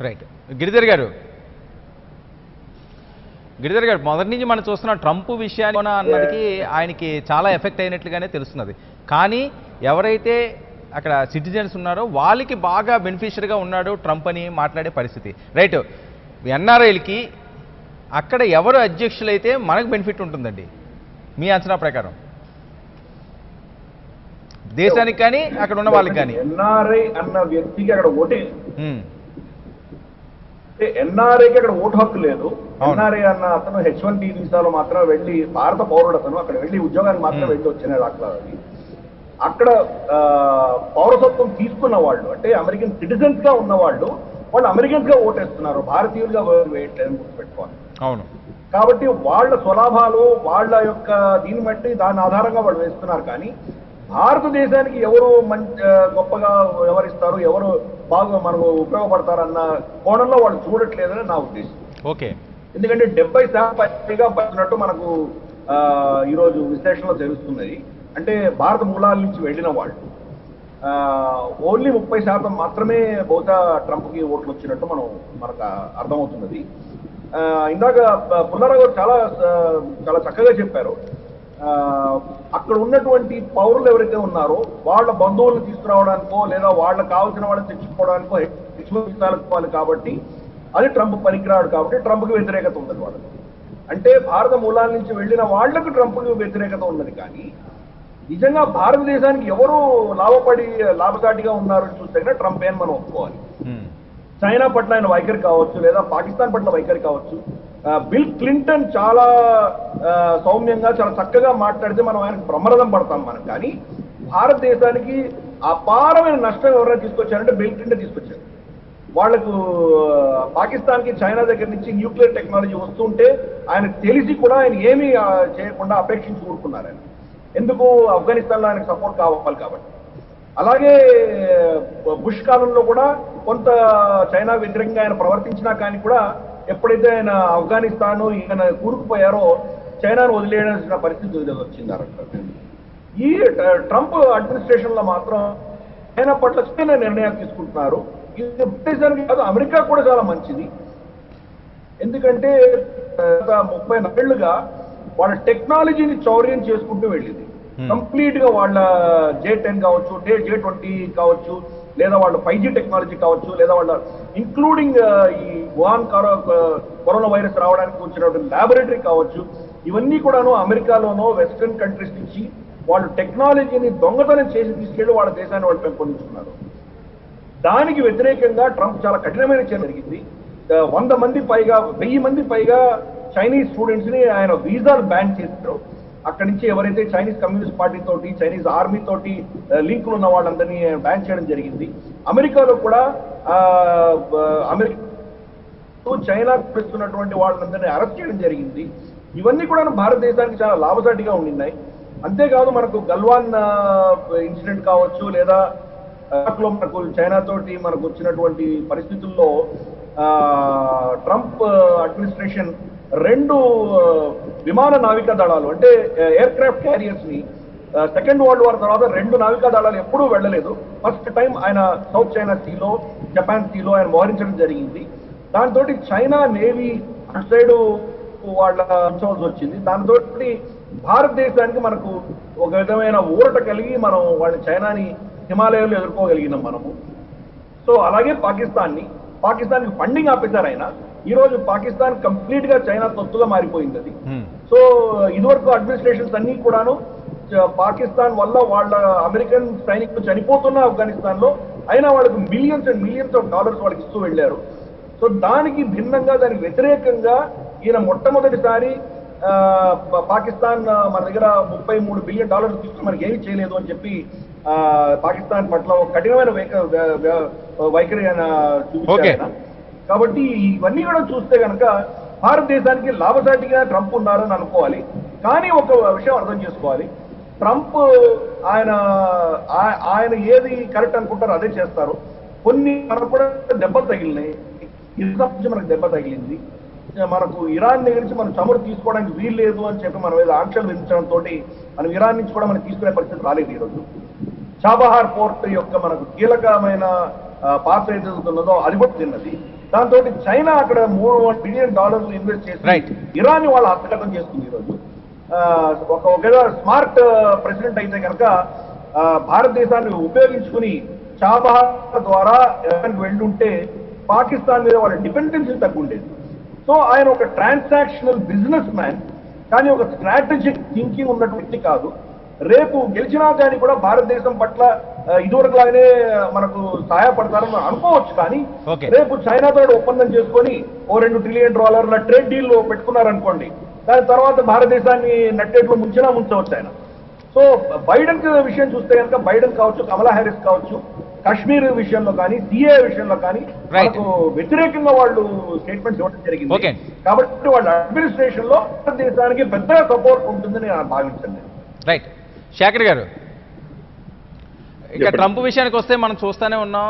రైట్. గిరిధర్ గారు, మొదటి నుంచి మనం చూస్తున్న ట్రంప్ విషయాన్ని అన్నదికి ఆయనకి చాలా ఎఫెక్ట్ అయినట్లుగానే తెలుస్తున్నది. కానీ ఎవరైతే అక్కడ సిటిజన్స్ ఉన్నారో వాళ్ళకి బాగా బెనిఫిషియర్గా ఉన్నాడు ట్రంప్ అని మాట్లాడే పరిస్థితి. రైట్. ఎన్ఆర్ఐలకి అక్కడ ఎవరు అధ్యక్షులైతే మనకు బెనిఫిట్ ఉంటుందండి మీ అంచనా ప్రకారం, దేశానికి కానీ అక్కడ ఉన్న వాళ్ళకి కానీ? ఎన్ఆర్ఐ అన్న వ్యక్తికి అక్కడ ఓటే, ఎన్ఆర్ఐకి అక్కడ ఓటు హక్కు లేదు. ఎన్ఆర్ఐ అన్న అతను H1B వీసాలో మాత్రమే వెళ్ళి, భారత పౌరుడు అతను, అక్కడ వెళ్ళి ఉద్యోగానికి మాత్రమే వెళ్ళి వచ్చినాడు. అక్కడ పౌరసత్వం తీసుకున్న వాళ్ళు అంటే అమెరికన్ సిటిజన్స్ గా ఉన్న వాళ్ళు అమెరికన్స్ గా ఓటేస్తున్నారు, భారతీయులుగా వేయట్లేదని గుర్తుపెట్టుకోవాలి. అవును. కాబట్టి వాళ్ళ స్వలాభాలు వాళ్ళ యొక్క దీన్ని బట్టి దాని ఆధారంగా వాళ్ళు వేస్తున్నారు. కానీ భారతదేశానికి ఎవరు గొప్పగా వ్యవహరిస్తారు, ఎవరు బాగా మనకు ఉపయోగపడతారన్న కోణంలో వాళ్ళు చూడట్లేదని నా ఉద్దేశం. ఓకే. ఎందుకంటే 70% పైగా పడినట్టు మనకు ఈరోజు విశ్లేషణలో తెలుస్తున్నది. అంటే భారత మూలాల నుంచి వెళ్ళిన వాళ్ళు ఓన్లీ 30% మాత్రమే బహుశా ట్రంప్కి ఓట్లు వచ్చినట్టు మనకు అర్థమవుతున్నది. ఇందాక పుల్లారావు గారు చాలా చక్కగా చెప్పారు. అక్కడ ఉన్నటువంటి పౌరులు ఎవరైతే ఉన్నారో వాళ్ళ బంధువులను తీసుకురావడానికో లేదా వాళ్ళకి కావాల్సిన వాళ్ళని తెచ్చుకోవడానికో హెచ్చుకోవాలి కాబట్టి అది ట్రంప్ పనికిరాడు కాబట్టి ట్రంప్కి వ్యతిరేకత ఉన్నది వాళ్ళకి. అంటే భారత మూలాల నుంచి వెళ్ళిన వాళ్లకు ట్రంప్కి వ్యతిరేకత ఉన్నది. కానీ నిజంగా భారతదేశానికి ఎవరు లాభసాటిగా ఉన్నారని చూస్తే కనుక ట్రంప్ అని మనం ఒప్పుకోవాలి. చైనా పట్ల ఆయన వైఖరి కావచ్చు లేదా పాకిస్తాన్ పట్ల వైఖరి కావచ్చు. బిల్ క్లింటన్ చాలా సౌమ్యంగా చాలా చక్కగా మాట్లాడితే మనం ఆయనకు బ్రహ్మరథం పడతాం మనం. కానీ భారతదేశానికి అపారమైన నష్టం ఎవరైనా తీసుకొచ్చారంటే బిల్ క్లింటన్ తీసుకొచ్చారు. వాళ్లకు పాకిస్తాన్కి చైనా దగ్గర నుంచి న్యూక్లియర్ టెక్నాలజీ వస్తుంటే ఆయనకు తెలిసి కూడా ఆయన ఏమీ చేయకుండా అపేక్షించి కూరుకున్నారు. ఆయన ఎందుకు ఆఫ్ఘనిస్తాన్లో ఆయనకు సపోర్ట్ కావాలి కాబట్టి. అలాగే బుష్ కాలంలో కూడా కొంత చైనా వ్యతిరేకంగా ఆయన ప్రవర్తించినా కానీ కూడా ఎప్పుడైతే ఆయన ఆఫ్ఘనిస్తాన్ ఈయన కూరుకుపోయారో చైనాను వదిలేయాల్సిన పరిస్థితి వచ్చింది. ఈ ట్రంప్ అడ్మినిస్ట్రేషన్లో మాత్రం చైనా పట్ల చిన్న నిర్ణయాలు తీసుకుంటున్నారు. ఇది దేశానికి కాదు అమెరికా కూడా చాలా మంచిది. ఎందుకంటే 30 ఏళ్లుగా వాళ్ళ టెక్నాలజీని చౌర్యం చేసుకుంటూ వెళ్ళింది. కంప్లీట్ గా వాళ్ళ J10 కావచ్చు, J20 కావచ్చు, లేదా వాళ్ళ 5G టెక్నాలజీ కావచ్చు, లేదా వాళ్ళ ఇంక్లూడింగ్ ఈ వుహాన్ కరోనా వైరస్ రావడానికి వచ్చినటువంటి ల్యాబొరేటరీ కావచ్చు, ఇవన్నీ కూడాను అమెరికాలోనో వెస్ట్రన్ కంట్రీస్ నుంచి వాళ్ళు టెక్నాలజీని దొంగతనం చేసి తీసుకెళ్లి వాళ్ళ దేశాన్ని వాళ్ళు పెంపొందించుకున్నారు. దానికి వ్యతిరేకంగా ట్రంప్ చాలా కఠినమైన చర్య జరిగింది. 1000 మంది పైగా చైనీస్ స్టూడెంట్స్ ని ఆయన వీసాలు బ్యాన్ చేశారు. అక్కడి నుంచి ఎవరైతే చైనీస్ కమ్యూనిస్ట్ పార్టీ తోటి చైనీస్ ఆర్మీ తోటి లింకులు ఉన్న వాళ్ళందరినీ బ్యాన్ చేయడం జరిగింది. అమెరికాలో కూడా చైనా పెడుతున్నటువంటి వాళ్ళందరినీ అరెస్ట్ చేయడం జరిగింది. ఇవన్నీ కూడా భారతదేశానికి చాలా లాభసాటిగా ఉండినాయి. అంతేకాదు మనకు గల్వాన్ ఇన్సిడెంట్ కావచ్చు లేదా లో మనకు చైనా తోటి మనకు వచ్చినటువంటి పరిస్థితుల్లో ట్రంప్ అడ్మినిస్ట్రేషన్ 2 విమాన నావికా దళాలు అంటే ఎయిర్ క్రాఫ్ట్ క్యారియర్స్ ని సెకండ్ వరల్డ్ వార్ తర్వాత 2 నావికా దళాలు ఎప్పుడూ వెళ్ళలేదు. ఫస్ట్ టైం ఆయన సౌత్ చైనా సీలో జపాన్ సీలో ఆయన మోహరించడం జరిగింది. దాంతో చైనా నేవీ అటు సైడు వాళ్ళ ఉంచవలసి వచ్చింది. దాంతో భారతదేశానికి మనకు ఒక విధమైన ఊరట కలిగి మనం వాళ్ళ చైనాని హిమాలయాల్లో ఎదుర్కోగలిగినాం మనము. సో అలాగే పాకిస్తాన్కి ఫండింగ్ ఆపేశారు ఆయన. ఈ రోజు పాకిస్తాన్ కంప్లీట్ గా చైనా తొత్తుగా మారిపోయింది అది. సో ఇదివరకు అడ్మినిస్ట్రేషన్స్ అన్ని కూడాను పాకిస్తాన్ వల్ల వాళ్ళ అమెరికన్ సైనికులు చనిపోతున్న ఆఫ్ఘనిస్తాన్ లో అయినా వాళ్ళకు millions and millions of dollars వాళ్ళకి ఇస్తూ వెళ్ళారు. సో దానికి భిన్నంగా దానికి వ్యతిరేకంగా ఈయన మొట్టమొదటిసారి పాకిస్తాన్ మన దగ్గర $33 బిలియన్ తీసుకుని మనకి ఏమీ చేయలేదు అని చెప్పి పాకిస్తాన్ పట్ల కఠినమైన వైఖరి ఆయన చూపించారు. కాబట్టి ఇవన్నీ కూడా చూస్తే కనుక భారతదేశానికి లాభసాటిగా ట్రంప్ ఉన్నారని అనుకోవాలి. కానీ ఒక విషయం అర్థం చేసుకోవాలి, ట్రంప్ ఆయన ఏది కరెక్ట్ అనుకుంటారో అదే చేస్తారు. కొన్ని మనకు కూడా దెబ్బలు తగిలినాయి. ఇస్లాం నుంచి మనకు దెబ్బ తగిలింది. మనకు ఇరాన్ దగ్గర నుంచి మనం చమురు తీసుకోవడానికి వీలు లేదు అని చెప్పి మనం ఏదో ఆంక్షలు విధించడంతో మనం ఇరాన్ నుంచి కూడా మనం తీసుకునే పరిస్థితి రాలేదు. ఈరోజు చాబహార్ పోర్ట్ యొక్క మనకు కీలకమైన పాత్ర ఏదైతున్నదో అది కూడా తిన్నది. దాంతో చైనా అక్కడ $300 బిలియన్ ఇన్వెస్ట్ చేసి ఇరాన్ వాళ్ళు హస్తగతం చేస్తుంది. ఈరోజు ఒకవేళ స్మార్ట్ ప్రెసిడెంట్ అయితే కనుక భారతదేశాన్ని ఉపయోగించుకుని చాబహార్ ద్వారా ఇరాన్కి వెళ్ళుంటే పాకిస్తాన్ మీద వాళ్ళ డిపెండెన్సీ తగ్గుండేది. సో ఆయన ఒక ట్రాన్సాక్షనల్ బిజినెస్ మ్యాన్, కానీ ఒక స్ట్రాటజిక్ థింకింగ్ ఉన్నటువంటి కాదు. రేపు గెలిచినా కానీ కూడా భారతదేశం పట్ల ఇదివరకు లాగానే మనకు సహాయపడతారని మనం అనుకోవచ్చు. కానీ రేపు చైనాతో ఒప్పందం చేసుకొని $2 ట్రిలియన్ ట్రేడ్ డీల్ పెట్టుకున్నారనుకోండి, దాని తర్వాత భారతదేశాన్ని నట్టేట్లో ముంచవచ్చు ఆయన. సో బైడెన్ విషయం చూస్తే కనుక బైడెన్ కావచ్చు, కమలా హ్యారిస్ కావచ్చు, కాశ్మీర్ విషయంలో కానీ సిఏ విషయంలో కానీ మనకు వ్యతిరేకంగా వాళ్ళు స్టేట్మెంట్స్ ఇవ్వడం జరిగింది. కాబట్టి వాళ్ళ అడ్మినిస్ట్రేషన్ లో భారతదేశానికి పెద్ద సపోర్ట్ ఉంటుందని నేను భావించండి. రైట్. శేఖర్ గారు, ఇక ట్రంప్ విషయానికి వస్తే మనం చూస్తూనే ఉన్నాం,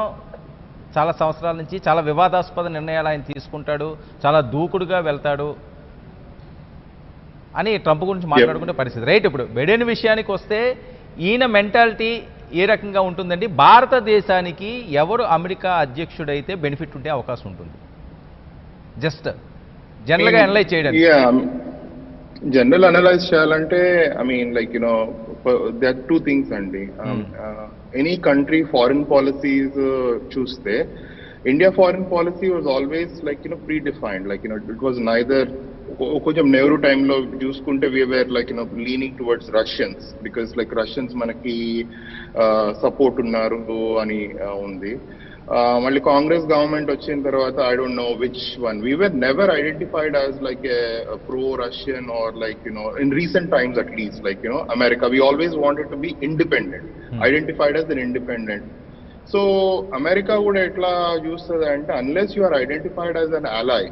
చాలా సంవత్సరాల నుంచి చాలా వివాదాస్పద నిర్ణయాలు ఆయన తీసుకుంటాడు, చాలా దూకుడుగా వెళ్తాడు అని ట్రంప్ గురించి మాట్లాడుకునే పరిస్థితి. రైట్, ఇప్పుడు బైడెన్ విషయానికి వస్తే ఈయన మెంటాలిటీ ఏ రకంగా ఉంటుందండి? భారతదేశానికి ఎవరు అమెరికా అధ్యక్షుడైతే బెనిఫిట్ ఉంటే అవకాశం ఉంటుంది? జస్ట్ జనరల్గా అనలైజ్ చేయడానికి. జనరల్ అనలైజ్ చేయాలంటే I mean like there are two things అండి. Any country foreign policies చూస్తే India foreign policy was always like predefined, like it was neither కొంచెం నెహ్రూ టైంలో చూసుకుంటే we were like leaning towards Russians because like Russians మనకి support ఉన్నారు అని ఉంది. మళ్ళీ కాంగ్రెస్ గవర్నమెంట్ వచ్చిన తర్వాత I don't know which one we were never identified as like a pro-Russian or like in recent times at least like America, we always wanted to be independent, identified as an independent. So America would etla చూస్తుంది అంటే unless you are identified as an ally,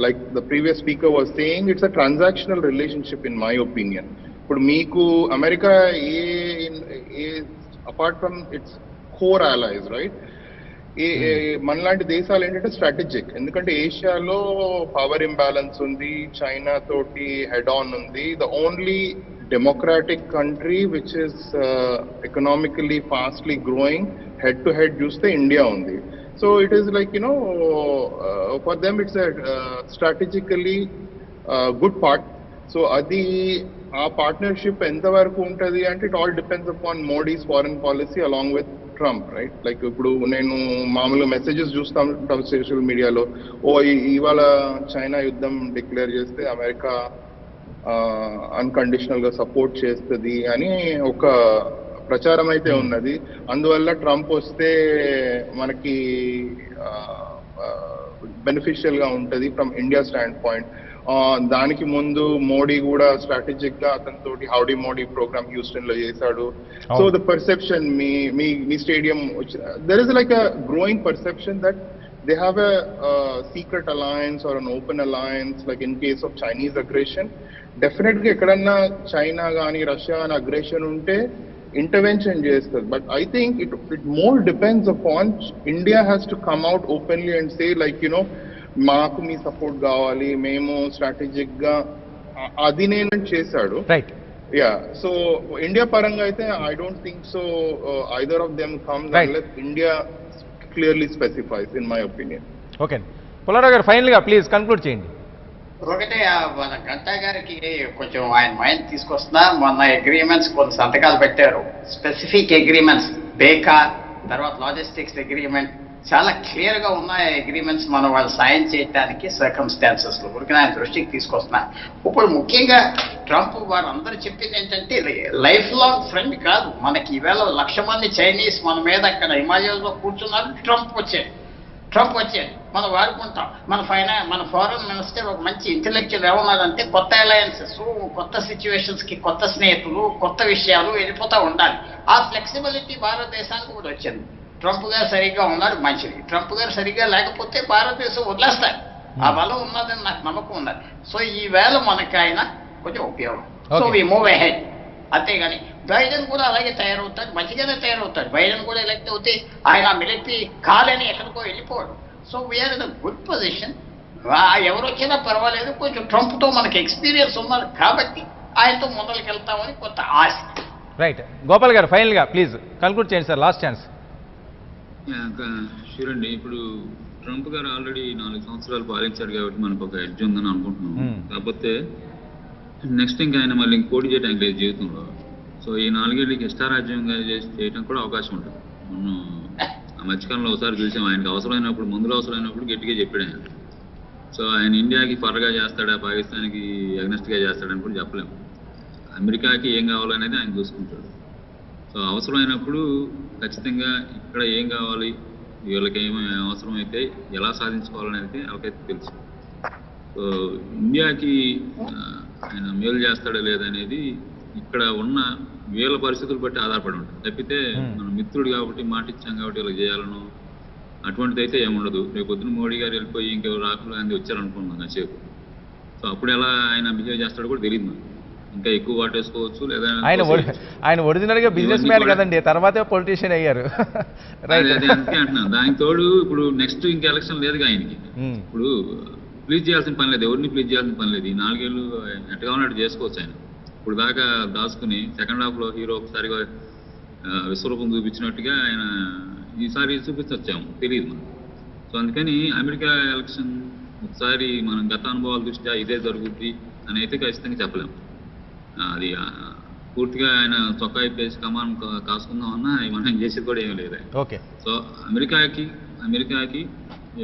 like the previous speaker was saying, it's a transactional relationship in my opinion. ఇప్పుడు మీకు America apart from its core allies, right, మనలాంటి దేశాలు ఏంటంటే strategic, ఎందుకంటే ఏషియాలో power imbalance ఉంది, China తోటి head on ఉంది. The only democratic country which is economically fastly growing head to head చూస్తే ఇండియా ఉంది. So it is like for them it's strategically good part. So అది ఆ పార్ట్నర్షిప్ ఎంతవరకు ఉంటుంది అంటే it all depends upon Modi's foreign policy along with Trump, right? Like ఇప్పుడు నేను మామూలుగా మెసేజెస్ చూస్తాం సోషల్ మీడియాలో, ఇవాళ చైనా యుద్ధం డిక్లేర్ చేస్తే అమెరికా అన్కండిషనల్ గా సపోర్ట్ చేస్తుంది అని ఒక ప్రచారం అయితే ఉన్నది. అందువల్ల ట్రంప్ వస్తే మనకి బెనిఫిషియల్ గా ఉంటుంది ఫ్రమ్ ఇండియా స్టాండ్ పాయింట్. దానికి ముందు మోడీ కూడా స్ట్రాటజిక్ గా అతనితోటి హౌడీ మోడీ ప్రోగ్రామ్ హ్యూస్టన్ లో చేశాడు. So the perception me stadium there is like a growing perception that they have a secret alliance or an open alliance like in case of Chinese aggression. Definite గా ఎక్కడన్నా China కానీ Russia అని aggression ఉంటే intervention చేస్తుంది. But I think it more depends upon India has to come out openly and say like మాకు మీ support కావాలి, మేము strategic గా అది నేను చేశాడు. Right, yeah. సో ఇండియా పరంగా అయితే I don't think so either of them comes unless India clearly specifies in my opinion. Okay, Pullarao గారు ఫైనల్ గా ప్లీజ్ కన్క్లూడ్ చేయండి. ఒకటే మన గంటా గారికి కొంచెం ఆయన మైండ్ తీసుకొస్తున్నా, మొన్న అగ్రిమెంట్స్ కొన్ని సంతకాలు పెట్టారు, స్పెసిఫిక్ అగ్రిమెంట్స్, బేకా తర్వాత లాజిస్టిక్స్ అగ్రిమెంట్, చాలా క్లియర్ గా ఉన్నాయి అగ్రిమెంట్స్ మనం వాళ్ళు సాయం చేయడానికి సర్కమ్స్టాన్సెస్ లో. ఊరికి ఆయన దృష్టికి తీసుకొస్తున్నా. ఇప్పుడు ముఖ్యంగా ట్రంప్ వారందరూ చెప్పింది ఏంటంటే లైఫ్ లాంగ్ ఫ్రెండ్ కాదు మనకి. ఈవేళ 1,00,000 మంది చైనీస్ మన మీద అక్కడ హిమాలయాల్లో కూర్చున్నారు, ట్రంప్ వచ్చాడు మనం వాడుకుంటాం. మన ఫారెన్ మినిస్టర్ ఒక మంచి ఇంటెలెక్చువల్ ఏమన్నారంటే కొత్త అలయన్సెస్, కొత్త సిచ్యువేషన్స్ కి కొత్త స్నేహితులు, కొత్త విషయాలు వెళ్ళిపోతూ ఉండాలి. ఆ ఫ్లెక్సిబిలిటీ భారతదేశానికి కూడా వచ్చింది. ట్రంప్ గారు సరిగ్గా ఉన్నారు, మంచిది. ట్రంప్ గారు సరిగ్గా లేకపోతే భారతదేశం వదిలేస్తారు. ఆ బలం ఉన్నదని నాకు నమ్మకం ఉన్నది. సో ఈ వేళ మనకి ఆయన కొంచెం ఉపయోగం. So we move ahead. అంతేగాని బైడెన్ కూడా అలాగే తయారవుతాడు, మంచిగానే తయారవుతాడు. బైడెన్ కూడా ఎలక్ట్ అవుతే ఆయన మిలిటరీ కాలని ఎక్కడికో వెళ్ళిపోవడం. So we're in good position. ఎవరు వచ్చినా పర్వాలేదు, కొంచెం ట్రంప్తో మనకి ఎక్స్పీరియన్స్ ఉన్నారు కాబట్టి ఆయనతో మొదలుకి వెళ్తామని కొంత ఆశ. రైట్, గోపాల్ గారు ఫైనల్ గా ప్లీజ్ కన్క్లూడ్ చేయండి సార్, లాస్ట్ ఛాన్స్. షూర్ అండి. ఇప్పుడు ట్రంప్ గారు ఆల్రెడీ 4 సంవత్సరాలు పాలించారు కాబట్టి మనకు ఒక ఎడ్జ్ ఉందని అనుకుంటున్నాం. కాకపోతే నెక్స్ట్ ఇంకా ఆయన మళ్ళీ పోటీ చేయడానికి లేదు జీవితంలో. సో ఈ 4 ఏళ్ళకి ఇష్టారాజ్యంగా చేయడం కూడా అవకాశం ఉంటుంది. మనం ఆ మధ్యకాలంలో ఒకసారి చూసాం, ఆయనకు అవసరమైనప్పుడు, మందులు అవసరమైనప్పుడు గట్టిగా చెప్పాడు ఆయన. సో ఆయన ఇండియాకి ఫర్గా చేస్తాడా, పాకిస్తాన్కి అగ్నెస్ట్గా చేస్తాడని కూడా చెప్పలేము. అమెరికాకి ఏం కావాలనేది ఆయన చూసుకుంటాడు. సో అవసరమైనప్పుడు ఖచ్చితంగా ఇక్కడ ఏం కావాలి, వీళ్ళకి ఏమి అవసరం అయితే ఎలా సాధించుకోవాలనేది వాళ్ళకైతే తెలుసు. సో ఇండియాకి ఆయన మేలు చేస్తాడా లేదనేది ఇక్కడ ఉన్న వీళ్ళ పరిస్థితులు బట్టి ఆధారపడి ఉంటుంది తప్పితే మనం మిత్రుడు కాబట్టి మాట ఇచ్చాం కాబట్టి ఇలా చేయాలను అటువంటిది అయితే ఏముండదు. రేపు పొద్దున మోడీ గారు వెళ్ళిపోయి ఇంకెవరు రాహుల్ గాంధీ వచ్చారనుకున్నాం కాసేపు. సో అప్పుడు ఎలా ఆయన బిహేవ్ చేస్తాడో కూడా తెలియదు మనకు. ఇంకా ఎక్కువ వాటేసుకోవచ్చు లేదా ఆయన ఒరిజినల్ గా బిజినెస్ మ్యాన్ కదండి, తర్వాతే పొలిటీషియన్ అయ్యారు. అదే అందుకే అంటున్నాను. దానికి తోడు ఇప్పుడు నెక్స్ట్ ఇంకా ఎలక్షన్ లేదుగా ఆయనకి. ఇప్పుడు ప్లీజ్ చేయాల్సిన పని లేదు, ఎవరిని ప్లీజ్ చేయాల్సిన పని లేదు. ఈ 4 ఏళ్ళు ఎట్టుగా ఉన్నట్టు చేసుకోవచ్చు ఆయన. ఇప్పుడు దాకా దాచుకుని సెకండ్ హాఫ్ లో హీరో ఒకసారిగా విశ్వరూపం చూపించినట్టుగా ఆయన ఈసారి చూపించొచ్చాము, తెలియదు మనం. సో అందుకని అమెరికా ఎలక్షన్ ఒకసారి మనం గత అనుభవాల దృష్ట్యా ఇదే జరుగుద్ది అని అయితే ఖచ్చితంగా చెప్పలేము. అది పూర్తిగా ఆయన చొక్కా ఇప్పేసి కమాన్ కాసుకుందామన్నా మనం చేసేది కూడా ఏమీ లేదు. ఓకే. సో అమెరికాకి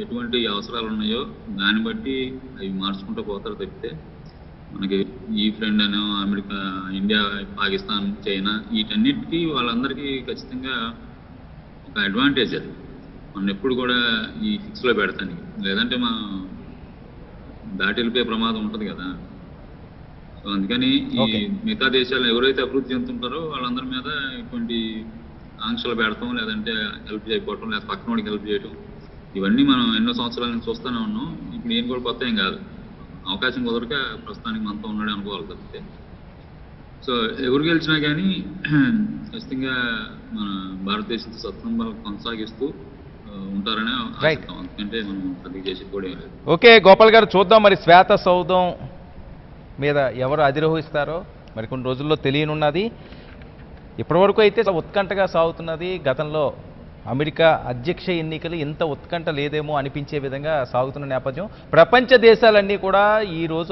ఎటువంటి అవసరాలు ఉన్నాయో దాన్ని బట్టి అవి మార్చుకుంటూ పోతారు తప్పితే మనకి ఈ ఫ్రెండ్ అనో అమెరికా, ఇండియా, పాకిస్తాన్, చైనా వీటన్నిటికీ వాళ్ళందరికీ ఖచ్చితంగా ఒక అడ్వాంటేజ్ అది. మనం ఎప్పుడు కూడా ఈ ఫిక్స్లో పెడతానికి, లేదంటే మనం దాటి వెళ్ళిపోయే ప్రమాదం ఉంటుంది కదా. సో అందుకని ఈ మిగతా దేశాలు ఎవరైతే అభివృద్ధి చెందుతుంటారో వాళ్ళందరి మీద ఇటువంటి ఆంక్షలు పెడతాం, లేదంటే హెల్ప్ చేయకపోవటం, లేదా పక్కనోడికి హెల్ప్ చేయటం, ఇవన్నీ మనం ఎన్నో సంవత్సరాల నుంచి చూస్తూనే ఉన్నాం. ఇప్పుడు ఏం కూడా కొత్త ఏం కాదు. అవకాశం కుదరక ప్రస్తుతానికి మనతో ఉన్నాడే అనుకోవాలి తప్పితే. సో ఎవరు గెలిచినా కానీ ఖచ్చితంగా మన భారతదేశంతో సత్సంబంధాలు కొనసాగిస్తూ ఉంటారనే ఆశిస్తాం. ఎందుకంటే మనం ప్రతి చేసి కూడా లేదు. ఓకే గోపాల్ గారు, చూద్దాం మరి శ్వేత సౌధం మీద ఎవరు అధిరోహిస్తారో మరి కొన్ని రోజుల్లో తెలియనున్నది. ఇప్పటివరకు అయితే ఉత్కంఠగా సాగుతున్నది. గతంలో అమెరికా అధ్యక్ష ఎన్నికలు ఇంత ఉత్కంఠ లేదేమో అనిపించే విధంగా సాగుతున్న నేపథ్యం. ప్రపంచ దేశాలన్నీ కూడా ఈరోజు